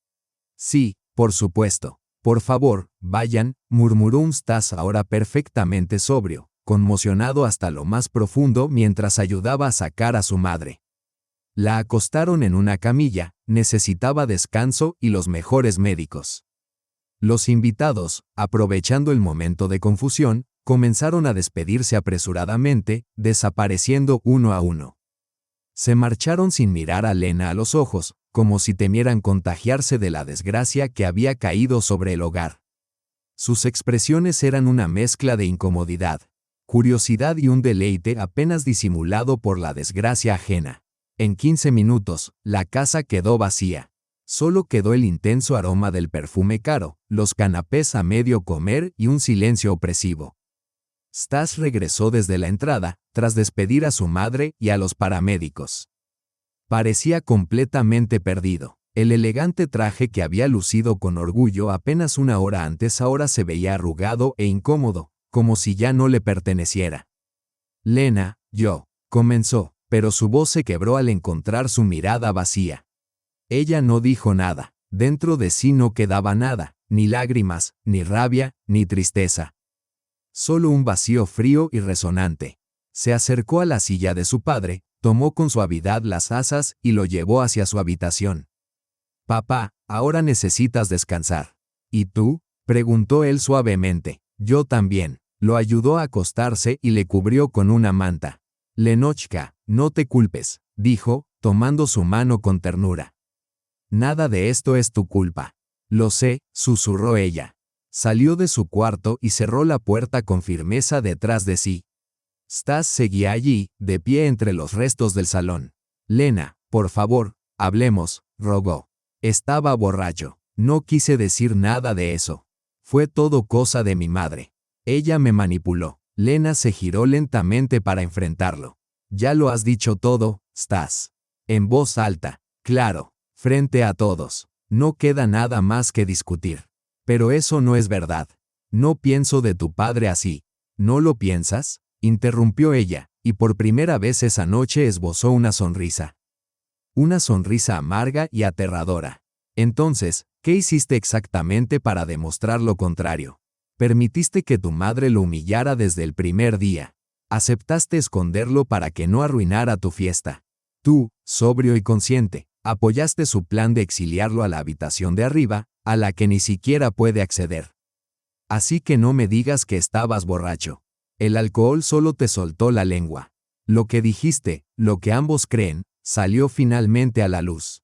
«Sí, por supuesto. Por favor, vayan», murmuró un Stas ahora perfectamente sobrio, conmocionado hasta lo más profundo mientras ayudaba a sacar a su madre. La acostaron en una camilla, necesitaba descanso y los mejores médicos. Los invitados, aprovechando el momento de confusión, comenzaron a despedirse apresuradamente, desapareciendo uno a uno. Se marcharon sin mirar a Lena a los ojos, como si temieran contagiarse de la desgracia que había caído sobre el hogar. Sus expresiones eran una mezcla de incomodidad, curiosidad y un deleite apenas disimulado por la desgracia ajena. En 15 minutos, la casa quedó vacía. Solo quedó el intenso aroma del perfume caro, los canapés a medio comer y un silencio opresivo. Stas regresó desde la entrada, tras despedir a su madre y a los paramédicos. Parecía completamente perdido. El elegante traje que había lucido con orgullo apenas una hora antes ahora se veía arrugado e incómodo, como si ya no le perteneciera. Lena, comenzó, pero su voz se quebró al encontrar su mirada vacía. Ella no dijo nada. Dentro de sí no quedaba nada, ni lágrimas, ni rabia, ni tristeza. Solo un vacío frío y resonante. Se acercó a la silla de su padre, tomó con suavidad las asas y lo llevó hacia su habitación. «Papá, ahora necesitas descansar». «¿Y tú?», preguntó él suavemente. «Yo también». Lo ayudó a acostarse y le cubrió con una manta. «Lenochka, no te culpes», dijo, tomando su mano con ternura. «Nada de esto es tu culpa». «Lo sé», susurró ella. Salió de su cuarto y cerró la puerta con firmeza detrás de sí. Stas seguía allí, de pie entre los restos del salón. «Lena, por favor, hablemos», rogó. «Estaba borracho. No quise decir nada de eso. Fue todo cosa de mi madre. Ella me manipuló». Lena se giró lentamente para enfrentarlo. «Ya lo has dicho todo, Stas». En voz alta, claro, frente a todos. «No queda nada más que discutir». «Pero eso no es verdad. No pienso de tu padre así». «¿No lo piensas?», interrumpió ella, y por primera vez esa noche esbozó una sonrisa. Una sonrisa amarga y aterradora. «Entonces, ¿qué hiciste exactamente para demostrar lo contrario? Permitiste que tu madre lo humillara desde el primer día. Aceptaste esconderlo para que no arruinara tu fiesta. Tú, sobrio y consciente, apoyaste su plan de exiliarlo a la habitación de arriba, a la que ni siquiera puede acceder. Así que no me digas que estabas borracho. El alcohol solo te soltó la lengua. Lo que dijiste, lo que ambos creen, salió finalmente a la luz».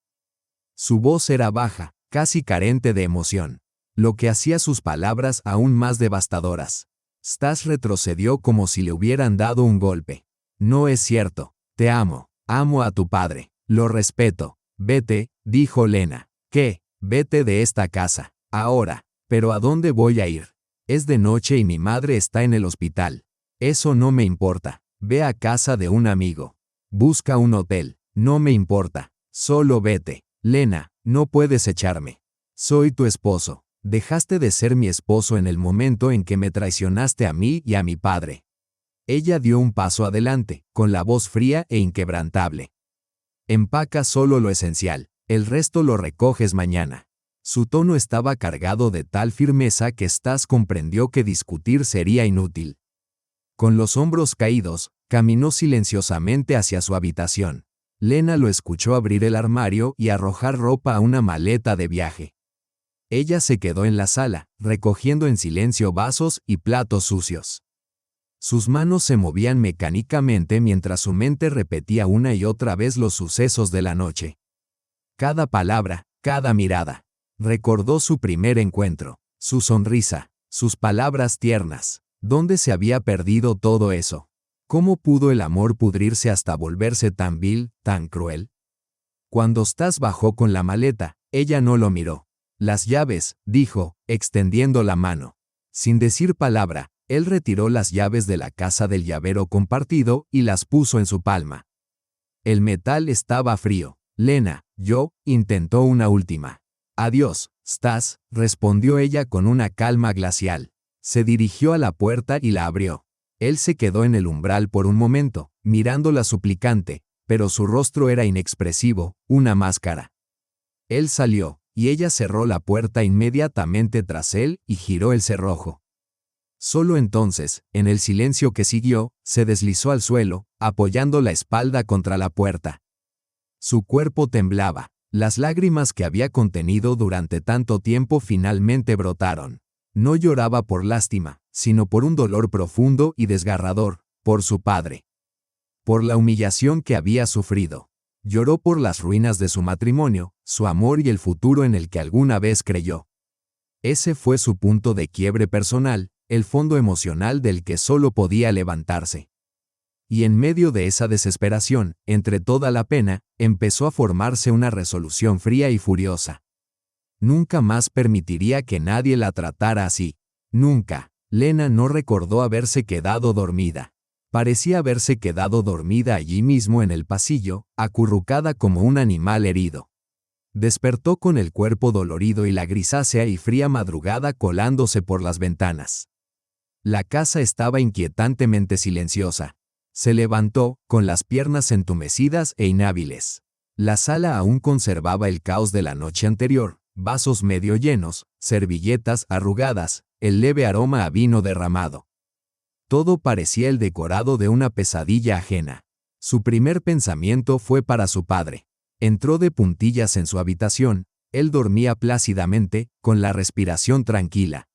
Su voz era baja, casi carente de emoción, lo que hacía sus palabras aún más devastadoras. Stas retrocedió como si le hubieran dado un golpe. «No es cierto. Te amo. Amo a tu padre. Lo respeto. Vete», dijo Lena. «¿Qué? Vete de esta casa. Ahora. ¿Pero a dónde voy a ir? Es de noche y mi madre está en el hospital. Eso no me importa. Ve a casa de un amigo. Busca un hotel. No me importa. Solo vete. Lena, no puedes echarme. Soy tu esposo. Dejaste de ser mi esposo en el momento en que me traicionaste a mí y a mi padre». Ella dio un paso adelante, con la voz fría e inquebrantable. «Empaca solo lo esencial. El resto lo recoges mañana». Su tono estaba cargado de tal firmeza que Stas comprendió que discutir sería inútil. Con los hombros caídos, caminó silenciosamente hacia su habitación. Lena lo escuchó abrir el armario y arrojar ropa a una maleta de viaje. Ella se quedó en la sala, recogiendo en silencio vasos y platos sucios. Sus manos se movían mecánicamente mientras su mente repetía una y otra vez los sucesos de la noche. Cada palabra, cada mirada. Recordó su primer encuentro, su sonrisa, sus palabras tiernas. ¿Dónde se había perdido todo eso? ¿Cómo pudo el amor pudrirse hasta volverse tan vil, tan cruel? Cuando Stas bajó con la maleta, ella no lo miró. «Las llaves», dijo, extendiendo la mano. Sin decir palabra, él retiró las llaves de la casa del llavero compartido y las puso en su palma. El metal estaba frío. «Lena, intentó una última». «Adiós, Stas», respondió ella con una calma glacial. Se dirigió a la puerta y la abrió. Él se quedó en el umbral por un momento, mirándola suplicante, pero su rostro era inexpresivo, una máscara. Él salió, y ella cerró la puerta inmediatamente tras él y giró el cerrojo. Solo entonces, en el silencio que siguió, se deslizó al suelo, apoyando la espalda contra la puerta. Su cuerpo temblaba. Las lágrimas que había contenido durante tanto tiempo finalmente brotaron. No lloraba por lástima, sino por un dolor profundo y desgarrador, por su padre. Por la humillación que había sufrido. Lloró por las ruinas de su matrimonio, su amor y el futuro en el que alguna vez creyó. Ese fue su punto de quiebre personal, el fondo emocional del que solo podía levantarse. Y en medio de esa desesperación, entre toda la pena, empezó a formarse una resolución fría y furiosa. Nunca más permitiría que nadie la tratara así. Nunca. Lena no recordó haberse quedado dormida. Parecía haberse quedado dormida allí mismo en el pasillo, acurrucada como un animal herido. Despertó con el cuerpo dolorido y la grisácea y fría madrugada colándose por las ventanas. La casa estaba inquietantemente silenciosa. Se levantó, con las piernas entumecidas e inhábiles. La sala aún conservaba el caos de la noche anterior, vasos medio llenos, servilletas arrugadas, el leve aroma a vino derramado. Todo parecía el decorado de una pesadilla ajena. Su primer pensamiento fue para su padre. Entró de puntillas en su habitación, él dormía plácidamente, con la respiración tranquila.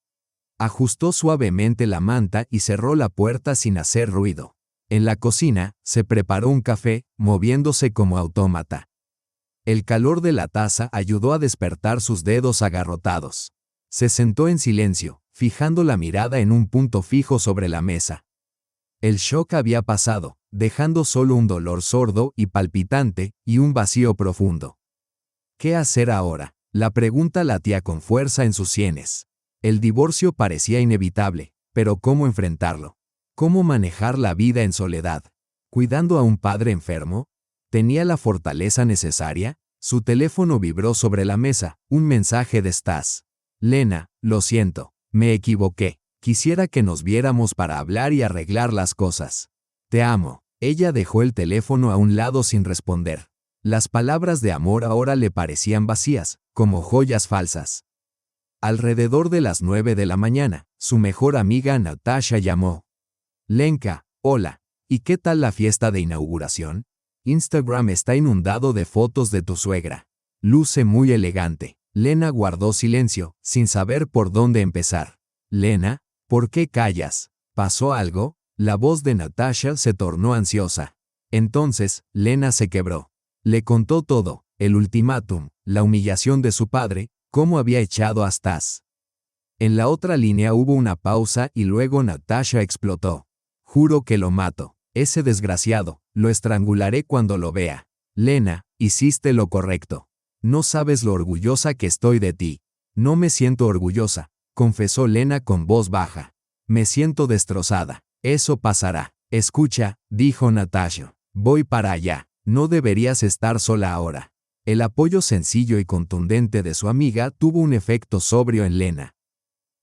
Ajustó suavemente la manta y cerró la puerta sin hacer ruido. En la cocina, se preparó un café, moviéndose como autómata. El calor de la taza ayudó a despertar sus dedos agarrotados. Se sentó en silencio, fijando la mirada en un punto fijo sobre la mesa. El shock había pasado, dejando solo un dolor sordo y palpitante, y un vacío profundo. ¿Qué hacer ahora? La pregunta latía con fuerza en sus sienes. El divorcio parecía inevitable, pero ¿cómo enfrentarlo? ¿Cómo manejar la vida en soledad? ¿Cuidando a un padre enfermo? ¿Tenía la fortaleza necesaria? Su teléfono vibró sobre la mesa, un mensaje de Stas. Lena, lo siento, me equivoqué. Quisiera que nos viéramos para hablar y arreglar las cosas. Te amo. Ella dejó el teléfono a un lado sin responder. Las palabras de amor ahora le parecían vacías, como joyas falsas. Alrededor de las 9 de la mañana, su mejor amiga Natasha llamó. Lenka, hola. ¿Y qué tal la fiesta de inauguración? Instagram está inundado de fotos de tu suegra. Luce muy elegante. Lena guardó silencio, sin saber por dónde empezar. Lena, ¿por qué callas? ¿Pasó algo? La voz de Natasha se tornó ansiosa. Entonces, Lena se quebró. Le contó todo, el ultimátum, la humillación de su padre, cómo había echado a Stas. En la otra línea hubo una pausa y luego Natasha explotó. Juro que lo mato. Ese desgraciado, lo estrangularé cuando lo vea. Lena, hiciste lo correcto. No sabes lo orgullosa que estoy de ti. No me siento orgullosa, confesó Lena con voz baja. Me siento destrozada. Eso pasará. Escucha, dijo Natasha. Voy para allá. No deberías estar sola ahora. El apoyo sencillo y contundente de su amiga tuvo un efecto sobrio en Lena.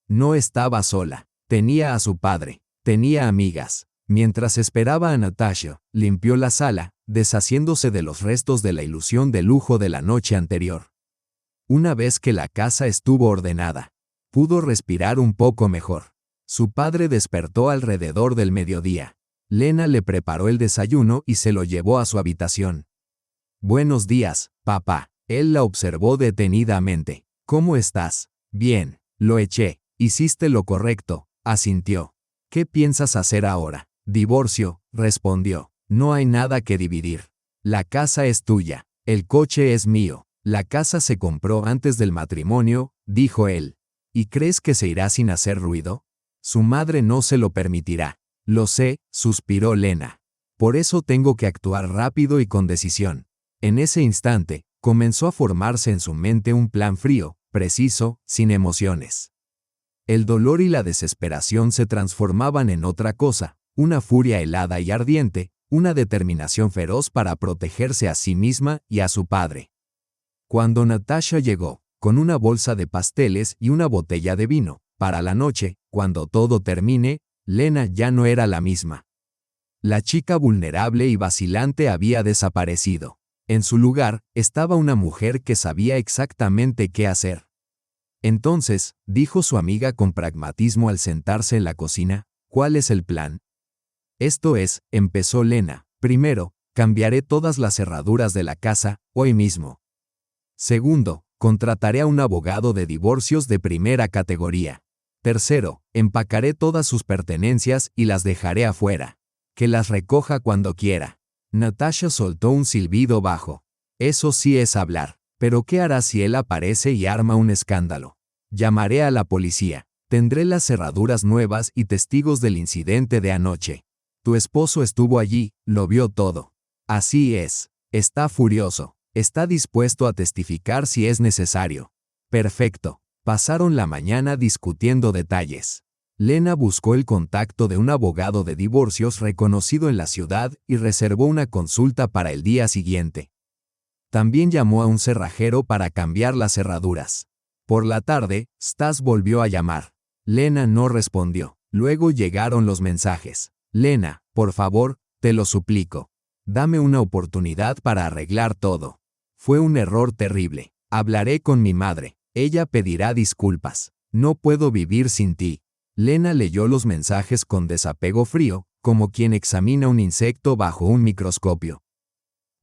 No estaba sola. Tenía a su padre. Tenía amigas. Mientras esperaba a Natasha, limpió la sala, deshaciéndose de los restos de la ilusión de lujo de la noche anterior. Una vez que la casa estuvo ordenada, pudo respirar un poco mejor. Su padre despertó alrededor del mediodía. Lena le preparó el desayuno y se lo llevó a su habitación. Buenos días, papá. Él la observó detenidamente. ¿Cómo estás? Bien, lo eché. Hiciste lo correcto, asintió. ¿Qué piensas hacer ahora? Divorcio, respondió. No hay nada que dividir. La casa es tuya. El coche es mío. La casa se compró antes del matrimonio, dijo él. ¿Y crees que se irá sin hacer ruido? Su madre no se lo permitirá. Lo sé, suspiró Lena. Por eso tengo que actuar rápido y con decisión. En ese instante, comenzó a formarse en su mente un plan frío, preciso, sin emociones. El dolor y la desesperación se transformaban en otra cosa, una furia helada y ardiente, una determinación feroz para protegerse a sí misma y a su padre. Cuando Natasha llegó, con una bolsa de pasteles y una botella de vino, para la noche, cuando todo termine, Lena ya no era la misma. La chica vulnerable y vacilante había desaparecido. En su lugar, estaba una mujer que sabía exactamente qué hacer. Entonces, dijo su amiga con pragmatismo al sentarse en la cocina, ¿cuál es el plan? Esto es, empezó Lena. Primero, cambiaré todas las cerraduras de la casa, hoy mismo. Segundo, contrataré a un abogado de divorcios de primera categoría. Tercero, empacaré todas sus pertenencias y las dejaré afuera. Que las recoja cuando quiera. Natasha soltó un silbido bajo. Eso sí es hablar. Pero ¿qué hará si él aparece y arma un escándalo? Llamaré a la policía. Tendré las cerraduras nuevas y testigos del incidente de anoche. Tu esposo estuvo allí, lo vio todo. Así es. Está furioso. Está dispuesto a testificar si es necesario. Perfecto. Pasaron la mañana discutiendo detalles. Lena buscó el contacto de un abogado de divorcios reconocido en la ciudad y reservó una consulta para el día siguiente. También llamó a un cerrajero para cambiar las cerraduras. Por la tarde, Stas volvió a llamar. Lena no respondió. Luego llegaron los mensajes. Lena, por favor, te lo suplico. Dame una oportunidad para arreglar todo. Fue un error terrible. Hablaré con mi madre. Ella pedirá disculpas. No puedo vivir sin ti. Lena leyó los mensajes con desapego frío, como quien examina un insecto bajo un microscopio.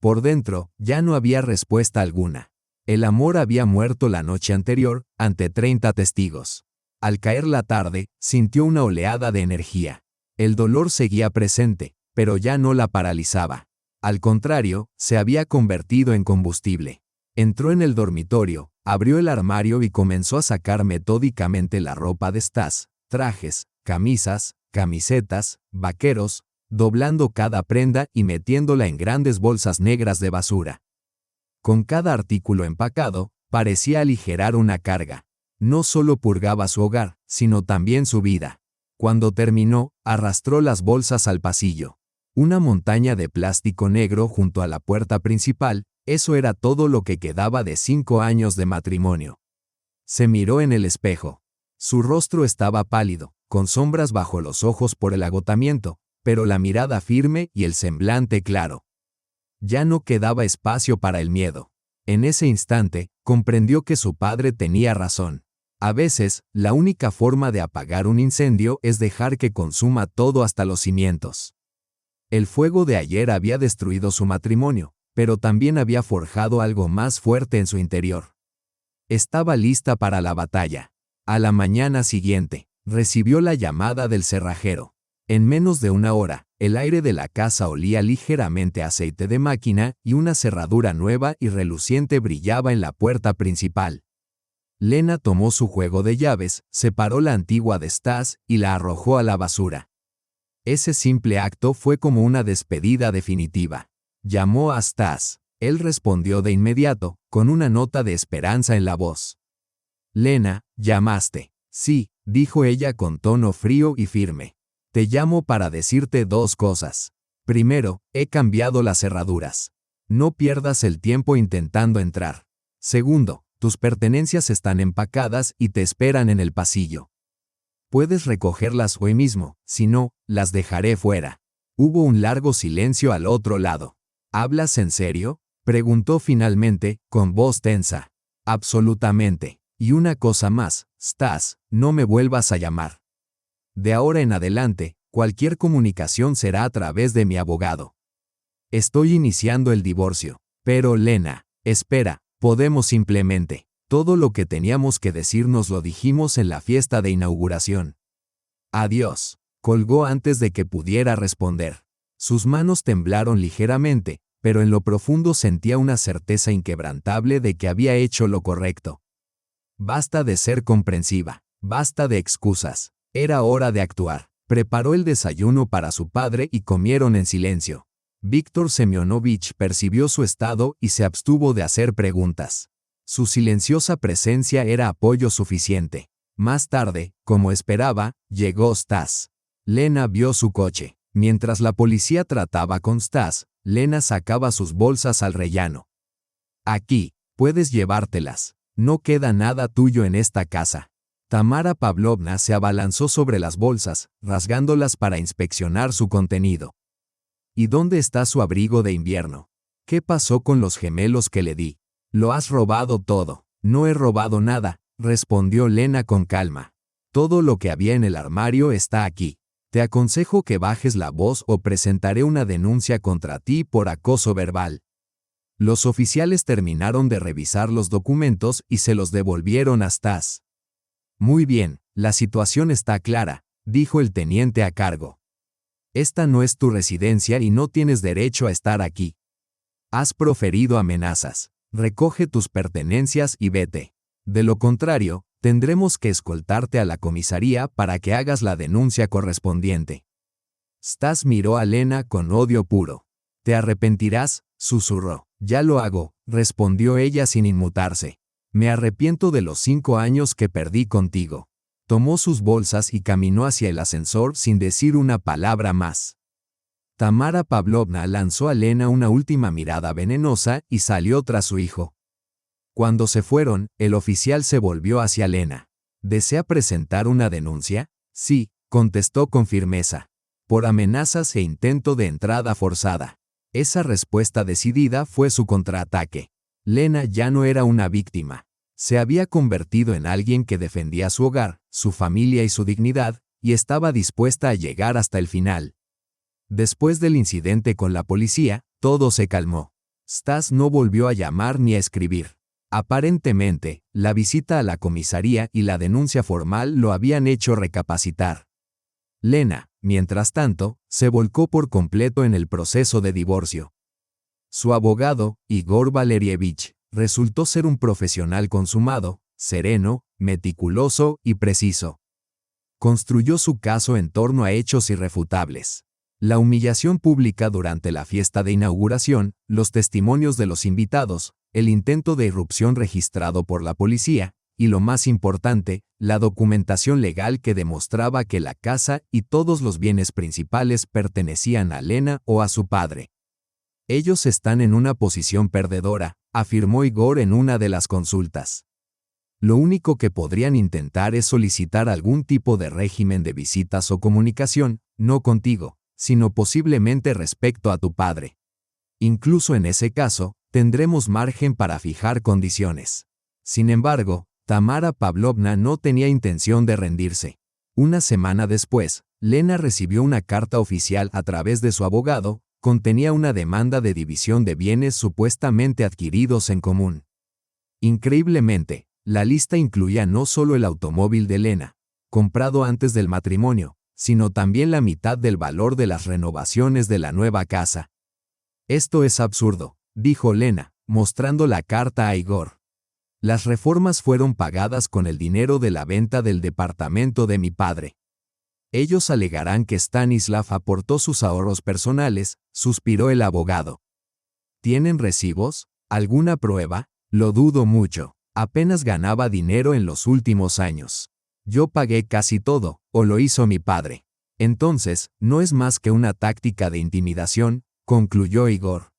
Por dentro, ya no había respuesta alguna. El amor había muerto la noche anterior, ante 30 testigos. Al caer la tarde, sintió una oleada de energía. El dolor seguía presente, pero ya no la paralizaba. Al contrario, se había convertido en combustible. Entró en el dormitorio, abrió el armario y comenzó a sacar metódicamente la ropa de Stas, trajes, camisas, camisetas, vaqueros, doblando cada prenda y metiéndola en grandes bolsas negras de basura. Con cada artículo empacado, parecía aligerar una carga. No solo purgaba su hogar, sino también su vida. Cuando terminó, arrastró las bolsas al pasillo. Una montaña de plástico negro junto a la puerta principal, eso era todo lo que quedaba de 5 años de matrimonio. Se miró en el espejo. Su rostro estaba pálido, con sombras bajo los ojos por el agotamiento, pero la mirada firme y el semblante claro. Ya no quedaba espacio para el miedo. En ese instante, comprendió que su padre tenía razón. A veces, la única forma de apagar un incendio es dejar que consuma todo hasta los cimientos. El fuego de ayer había destruido su matrimonio, pero también había forjado algo más fuerte en su interior. Estaba lista para la batalla. A la mañana siguiente, recibió la llamada del cerrajero. En menos de una hora, el aire de la casa olía ligeramente a aceite de máquina y una cerradura nueva y reluciente brillaba en la puerta principal. Lena tomó su juego de llaves, separó la antigua de Stas y la arrojó a la basura. Ese simple acto fue como una despedida definitiva. Llamó a Stas. Él respondió de inmediato, con una nota de esperanza en la voz. Lena, ¿llamaste? Sí, dijo ella con tono frío y firme. Te llamo para decirte 2 cosas. Primero, he cambiado las cerraduras. No pierdas el tiempo intentando entrar. Segundo, tus pertenencias están empacadas y te esperan en el pasillo. Puedes recogerlas hoy mismo, si no, las dejaré fuera. Hubo un largo silencio al otro lado. ¿Hablas en serio?, preguntó finalmente, con voz tensa. Absolutamente. Y una cosa más, Stas, no me vuelvas a llamar. De ahora en adelante, cualquier comunicación será a través de mi abogado. Estoy iniciando el divorcio. Pero Lena, espera, podemos simplemente. Todo lo que teníamos que decirnos lo dijimos en la fiesta de inauguración. Adiós. Colgó antes de que pudiera responder. Sus manos temblaron ligeramente, pero en lo profundo sentía una certeza inquebrantable de que había hecho lo correcto. Basta de ser comprensiva. Basta de excusas. Era hora de actuar. Preparó el desayuno para su padre y comieron en silencio. Víctor Semyonovich percibió su estado y se abstuvo de hacer preguntas. Su silenciosa presencia era apoyo suficiente. Más tarde, como esperaba, llegó Stas. Lena vio su coche. Mientras la policía trataba con Stas, Lena sacaba sus bolsas al rellano. Aquí, puedes llevártelas. No queda nada tuyo en esta casa. Tamara Pavlovna se abalanzó sobre las bolsas, rasgándolas para inspeccionar su contenido. ¿Y dónde está su abrigo de invierno? ¿Qué pasó con los gemelos que le di? Lo has robado todo. No he robado nada, respondió Lena con calma. Todo lo que había en el armario está aquí. Te aconsejo que bajes la voz o presentaré una denuncia contra ti por acoso verbal. Los oficiales terminaron de revisar los documentos y se los devolvieron a Stas. Muy bien, la situación está clara, dijo el teniente a cargo. Esta no es tu residencia y no tienes derecho a estar aquí. Has proferido amenazas. Recoge tus pertenencias y vete. De lo contrario, tendremos que escoltarte a la comisaría para que hagas la denuncia correspondiente. Stas miró a Lena con odio puro. «¿Te arrepentirás?», susurró. «Ya lo hago», respondió ella sin inmutarse. «Me arrepiento de los 5 años que perdí contigo». Tomó sus bolsas y caminó hacia el ascensor sin decir una palabra más. Tamara Pavlovna lanzó a Lena una última mirada venenosa y salió tras su hijo. Cuando se fueron, el oficial se volvió hacia Lena. «¿Desea presentar una denuncia?». «Sí», contestó con firmeza. «Por amenazas e intento de entrada forzada». Esa respuesta decidida fue su contraataque. Lena ya no era una víctima. Se había convertido en alguien que defendía su hogar, su familia y su dignidad, y estaba dispuesta a llegar hasta el final. Después del incidente con la policía, todo se calmó. Stas no volvió a llamar ni a escribir. Aparentemente, la visita a la comisaría y la denuncia formal lo habían hecho recapacitar. Lena, mientras tanto, se volcó por completo en el proceso de divorcio. Su abogado, Igor Valerievich, resultó ser un profesional consumado, sereno, meticuloso y preciso. Construyó su caso en torno a hechos irrefutables. La humillación pública durante la fiesta de inauguración, los testimonios de los invitados, el intento de irrupción registrado por la policía, y lo más importante, la documentación legal que demostraba que la casa y todos los bienes principales pertenecían a Lena o a su padre. «Ellos están en una posición perdedora», afirmó Igor en una de las consultas. «Lo único que podrían intentar es solicitar algún tipo de régimen de visitas o comunicación, no contigo, sino posiblemente respecto a tu padre. Incluso en ese caso, tendremos margen para fijar condiciones». Sin embargo, Tamara Pavlovna no tenía intención de rendirse. Una semana después, Lena recibió una carta oficial a través de su abogado. Contenía una demanda de división de bienes supuestamente adquiridos en común. Increíblemente, la lista incluía no solo el automóvil de Lena, comprado antes del matrimonio, sino también la mitad del valor de las renovaciones de la nueva casa. «Esto es absurdo», dijo Lena, mostrando la carta a Igor. «Las reformas fueron pagadas con el dinero de la venta del departamento de mi padre. Ellos alegarán que Stanislav aportó sus ahorros personales», suspiró el abogado. «¿Tienen recibos? ¿Alguna prueba? Lo dudo mucho. Apenas ganaba dinero en los últimos años. Yo pagué casi todo, o lo hizo mi padre. Entonces, no es más que una táctica de intimidación», concluyó Igor.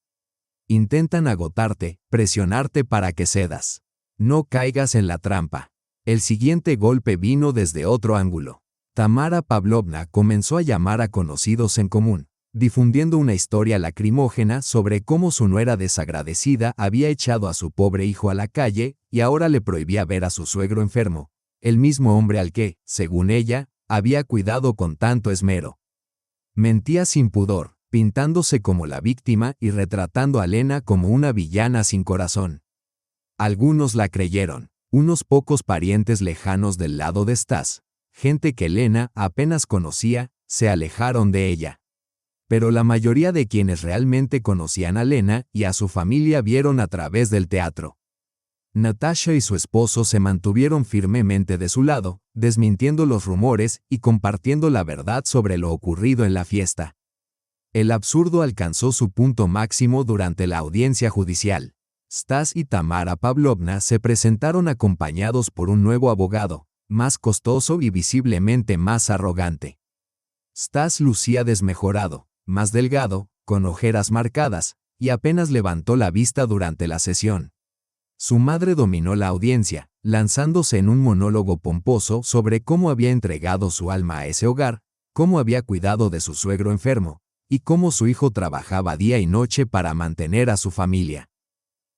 «Intentan agotarte, presionarte para que cedas. No caigas en la trampa». El siguiente golpe vino desde otro ángulo. Tamara Pavlovna comenzó a llamar a conocidos en común, difundiendo una historia lacrimógena sobre cómo su nuera desagradecida había echado a su pobre hijo a la calle y ahora le prohibía ver a su suegro enfermo, el mismo hombre al que, según ella, había cuidado con tanto esmero. Mentía sin pudor, pintándose como la víctima y retratando a Lena como una villana sin corazón. Algunos la creyeron, unos pocos parientes lejanos del lado de Stas, gente que Lena apenas conocía, se alejaron de ella. Pero la mayoría de quienes realmente conocían a Lena y a su familia vieron a través del teatro. Natasha y su esposo se mantuvieron firmemente de su lado, desmintiendo los rumores y compartiendo la verdad sobre lo ocurrido en la fiesta. El absurdo alcanzó su punto máximo durante la audiencia judicial. Stas y Tamara Pavlovna se presentaron acompañados por un nuevo abogado, más costoso y visiblemente más arrogante. Stas lucía desmejorado, más delgado, con ojeras marcadas, y apenas levantó la vista durante la sesión. Su madre dominó la audiencia, lanzándose en un monólogo pomposo sobre cómo había entregado su alma a ese hogar, cómo había cuidado de su suegro enfermo, y cómo su hijo trabajaba día y noche para mantener a su familia.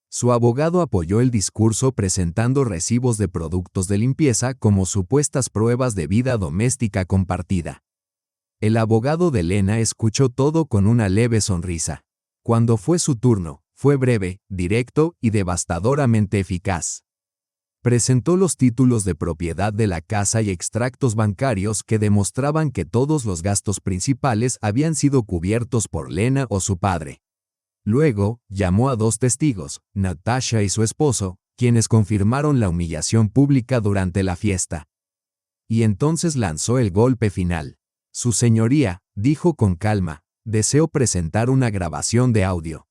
Su abogado apoyó el discurso presentando recibos de productos de limpieza como supuestas pruebas de vida doméstica compartida. El abogado de Lena escuchó todo con una leve sonrisa. Cuando fue su turno, fue breve, directo y devastadoramente eficaz. Presentó los títulos de propiedad de la casa y extractos bancarios que demostraban que todos los gastos principales habían sido cubiertos por Lena o su padre. Luego, llamó a 2 testigos, Natasha y su esposo, quienes confirmaron la humillación pública durante la fiesta. Y entonces lanzó el golpe final. Su señoría, dijo con calma, deseo presentar una grabación de audio.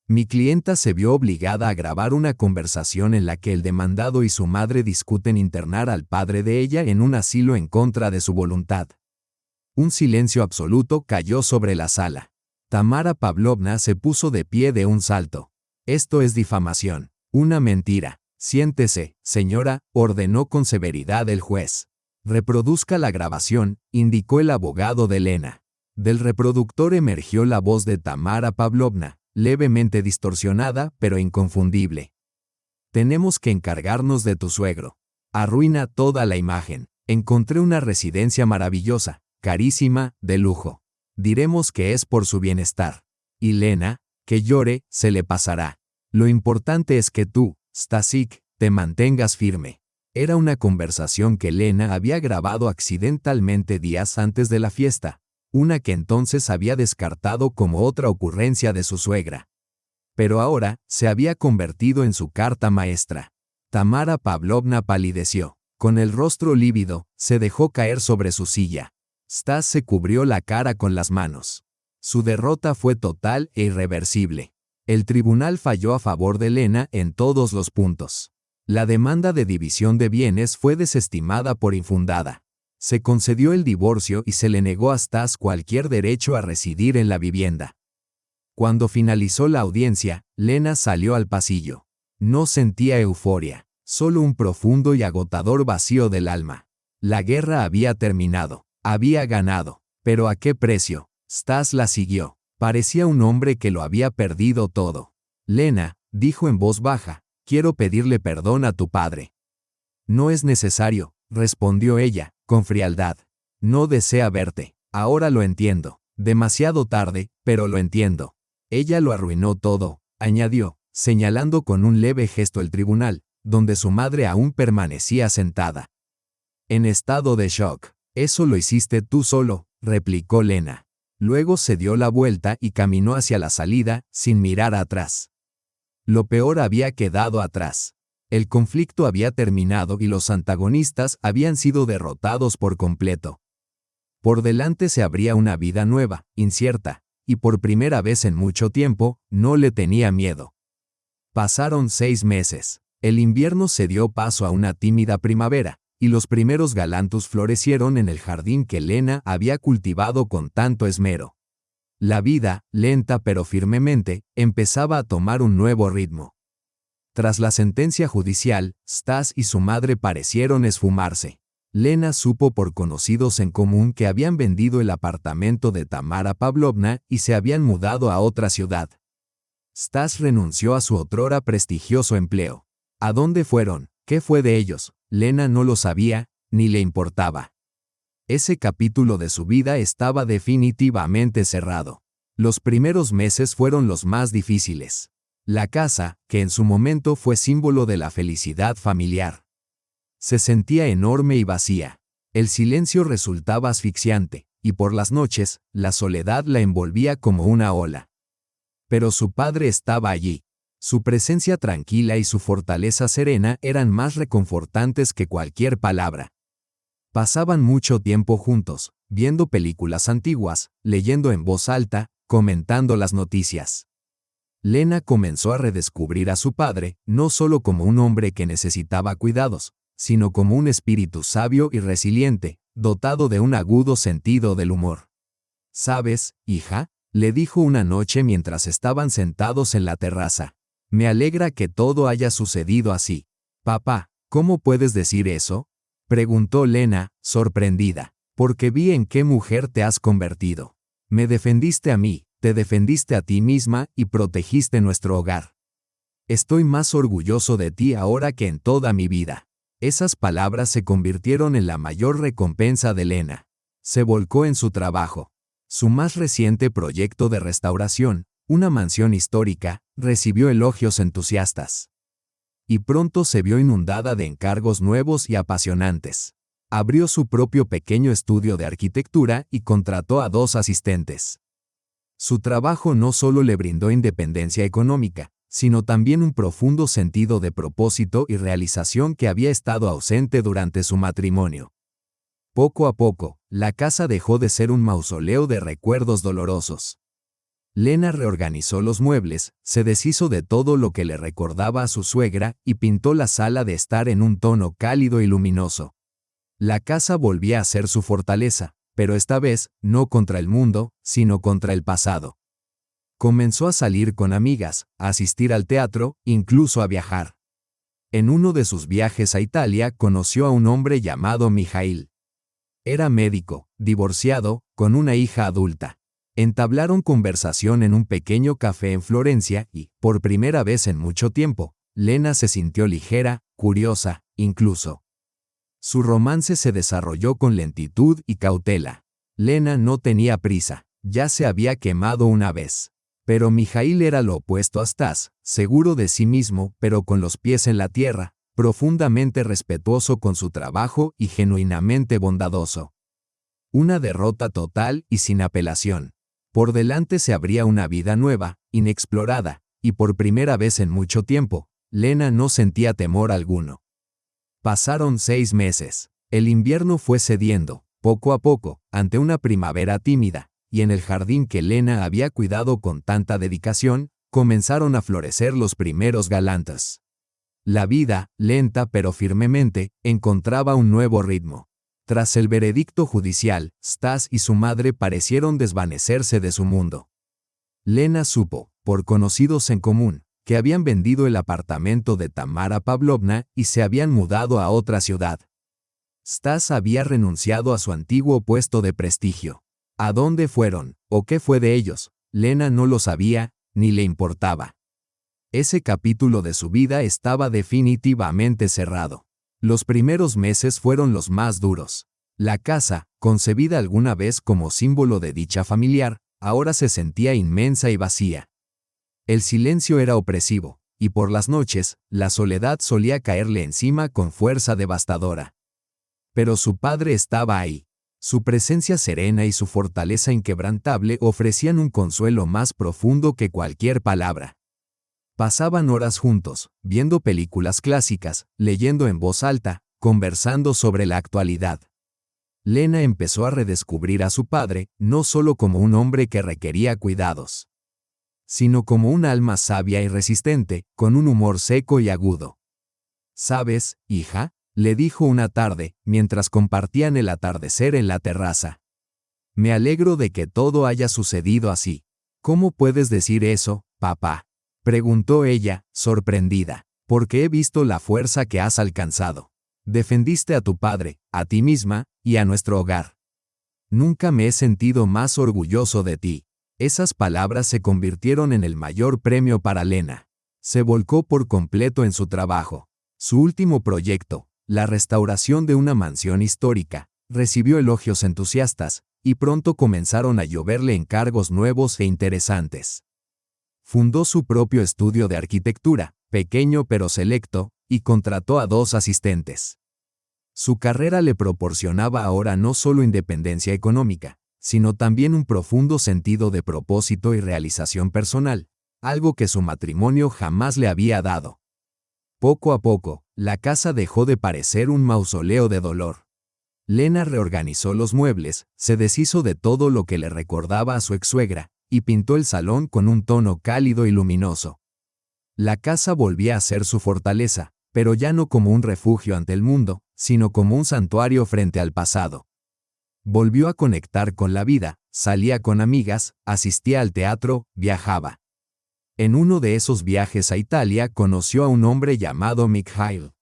Mi clienta se vio obligada a grabar una conversación en la que el demandado y su madre discuten internar al padre de ella en un asilo en contra de su voluntad. Un silencio absoluto cayó sobre la sala. Tamara Pavlovna se puso de pie de un salto. Esto es difamación, una mentira. Siéntese, señora, ordenó con severidad el juez. Reproduzca la grabación, indicó el abogado de Lena. Del reproductor emergió la voz de Tamara Pavlovna, levemente distorsionada, pero inconfundible. Tenemos que encargarnos de tu suegro. Arruina toda la imagen. Encontré una residencia maravillosa, carísima, de lujo. Diremos que es por su bienestar. Y Lena, que llore, se le pasará. Lo importante es que tú, Stasik, te mantengas firme. Era una conversación que Lena había grabado accidentalmente días antes de la fiesta, una que entonces había descartado como otra ocurrencia de su suegra. Pero ahora se había convertido en su carta maestra. Tamara Pavlovna palideció. Con el rostro lívido, se dejó caer sobre su silla. Stas se cubrió la cara con las manos. Su derrota fue total e irreversible. El tribunal falló a favor de Lena en todos los puntos. La demanda de división de bienes fue desestimada por infundada. Se concedió el divorcio y se le negó a Stas cualquier derecho a residir en la vivienda. Cuando finalizó la audiencia, Lena salió al pasillo. No sentía euforia, solo un profundo y agotador vacío del alma. La guerra había terminado. Había ganado, pero ¿a qué precio? Stas la siguió. Parecía un hombre que lo había perdido todo. Lena, dijo en voz baja, quiero pedirle perdón a tu padre. No es necesario, respondió ella, con frialdad. No desea verte. Ahora lo entiendo. Demasiado tarde, pero lo entiendo. Ella lo arruinó todo, añadió, señalando con un leve gesto el tribunal, donde su madre aún permanecía sentada. En estado de shock. Eso lo hiciste tú solo, replicó Lena. Luego se dio la vuelta y caminó hacia la salida, sin mirar atrás. Lo peor había quedado atrás. El conflicto había terminado y los antagonistas habían sido derrotados por completo. Por delante se abría una vida nueva, incierta, y por primera vez en mucho tiempo, no le tenía miedo. Pasaron 6 meses. El invierno se dio paso a una tímida primavera, y los primeros galantus florecieron en el jardín que Lena había cultivado con tanto esmero. La vida, lenta pero firmemente, empezaba a tomar un nuevo ritmo. Tras la sentencia judicial, Stas y su madre parecieron esfumarse. Lena supo por conocidos en común que habían vendido el apartamento de Tamara Pavlovna y se habían mudado a otra ciudad. Stas renunció a su otrora prestigioso empleo. ¿A dónde fueron? ¿Qué fue de ellos? Lena no lo sabía, ni le importaba. Ese capítulo de su vida estaba definitivamente cerrado. Los primeros meses fueron los más difíciles. La casa, que en su momento fue símbolo de la felicidad familiar, se sentía enorme y vacía. El silencio resultaba asfixiante, y por las noches, la soledad la envolvía como una ola. Pero su padre estaba allí. Su presencia tranquila y su fortaleza serena eran más reconfortantes que cualquier palabra. Pasaban mucho tiempo juntos, viendo películas antiguas, leyendo en voz alta, comentando las noticias. Lena comenzó a redescubrir a su padre, no solo como un hombre que necesitaba cuidados, sino como un espíritu sabio y resiliente, dotado de un agudo sentido del humor. ¿Sabes, hija?, le dijo una noche mientras estaban sentados en la terraza. Me alegra que todo haya sucedido así. Papá, ¿cómo puedes decir eso?, preguntó Lena, sorprendida. Porque vi en qué mujer te has convertido. Me defendiste a mí, te defendiste a ti misma y protegiste nuestro hogar. Estoy más orgulloso de ti ahora que en toda mi vida. Esas palabras se convirtieron en la mayor recompensa de Lena. Se volcó en su trabajo. Su más reciente proyecto de restauración, una mansión histórica, recibió elogios entusiastas. y pronto se vio inundada de encargos nuevos y apasionantes. Abrió su propio pequeño estudio de arquitectura y contrató a 2 asistentes. Su trabajo no solo le brindó independencia económica, sino también un profundo sentido de propósito y realización que había estado ausente durante su matrimonio. Poco a poco, la casa dejó de ser un mausoleo de recuerdos dolorosos. Lena reorganizó los muebles, se deshizo de todo lo que le recordaba a su suegra y pintó la sala de estar en un tono cálido y luminoso. La casa volvía a ser su fortaleza, pero esta vez, no contra el mundo, sino contra el pasado. Comenzó a salir con amigas, a asistir al teatro, incluso a viajar. En uno de sus viajes a Italia conoció a un hombre llamado Mijail. Era médico, divorciado, con una hija adulta. Entablaron conversación en un pequeño café en Florencia y, por primera vez en mucho tiempo, Lena se sintió ligera, curiosa, incluso. Su romance se desarrolló con lentitud y cautela. Lena no tenía prisa, ya se había quemado una vez. Pero Mijail era lo opuesto a Stas, seguro de sí mismo, pero con los pies en la tierra, profundamente respetuoso con su trabajo y genuinamente bondadoso. Una derrota total y sin apelación. Por delante se abría una vida nueva, inexplorada, y por primera vez en mucho tiempo, Lena no sentía temor alguno. Pasaron 6 meses. El invierno fue cediendo, poco a poco, ante una primavera tímida, y en el jardín que Lena había cuidado con tanta dedicación, comenzaron a florecer los primeros galantas. La vida, lenta pero firmemente, encontraba un nuevo ritmo. Tras el veredicto judicial, Stas y su madre parecieron desvanecerse de su mundo. Lena supo, por conocidos en común, que habían vendido el apartamento de Tamara Pavlovna y se habían mudado a otra ciudad. Stas había renunciado a su antiguo puesto de prestigio. ¿A dónde fueron, o qué fue de ellos? Lena no lo sabía, ni le importaba. Ese capítulo de su vida estaba definitivamente cerrado. Los primeros meses fueron los más duros. La casa, concebida alguna vez como símbolo de dicha familiar, ahora se sentía inmensa y vacía. El silencio era opresivo, y por las noches, la soledad solía caerle encima con fuerza devastadora. Pero su padre estaba ahí. Su presencia serena y su fortaleza inquebrantable ofrecían un consuelo más profundo que cualquier palabra. Pasaban horas juntos, viendo películas clásicas, leyendo en voz alta, conversando sobre la actualidad. Lena empezó a redescubrir a su padre, no solo como un hombre que requería cuidados, sino como un alma sabia y resistente, con un humor seco y agudo. ¿Sabes, hija?, le dijo una tarde, mientras compartían el atardecer en la terraza. Me alegro de que todo haya sucedido así. ¿Cómo puedes decir eso, papá?, preguntó ella, sorprendida, porque he visto la fuerza que has alcanzado. Defendiste a tu padre, a ti misma, y a nuestro hogar. Nunca me he sentido más orgulloso de ti. Esas palabras se convirtieron en el mayor premio para Lena. Se volcó por completo en su trabajo. Su último proyecto, la restauración de una mansión histórica, recibió elogios entusiastas, y pronto comenzaron a lloverle encargos nuevos e interesantes. Fundó su propio estudio de arquitectura, pequeño pero selecto, y contrató a 2 asistentes. Su carrera le proporcionaba ahora no solo independencia económica, sino también un profundo sentido de propósito y realización personal, algo que su matrimonio jamás le había dado. Poco a poco, la casa dejó de parecer un mausoleo de dolor. Lena reorganizó los muebles, se deshizo de todo lo que le recordaba a su exsuegra, y pintó el salón con un tono cálido y luminoso. La casa volvía a ser su fortaleza, pero ya no como un refugio ante el mundo, sino como un santuario frente al pasado. Volvió a conectar con la vida, salía con amigas, asistía al teatro, viajaba. En uno de esos viajes a Italia conoció a un hombre llamado Mijail.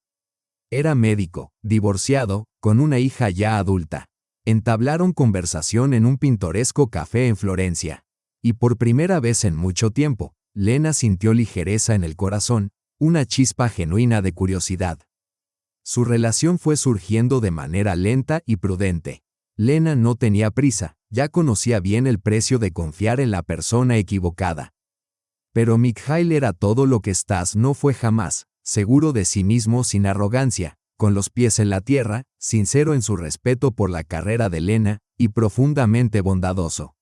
Era médico, divorciado, con una hija ya adulta. Entablaron conversación en un pintoresco café en Florencia. Y por primera vez en mucho tiempo, Lena sintió ligereza en el corazón, una chispa genuina de curiosidad. Su relación fue surgiendo de manera lenta y prudente. Lena no tenía prisa, ya conocía bien el precio de confiar en la persona equivocada. Pero Mijail era todo lo que Stas no fue jamás, seguro de sí mismo sin arrogancia, con los pies en la tierra, sincero en su respeto por la carrera de Elena, y profundamente bondadoso.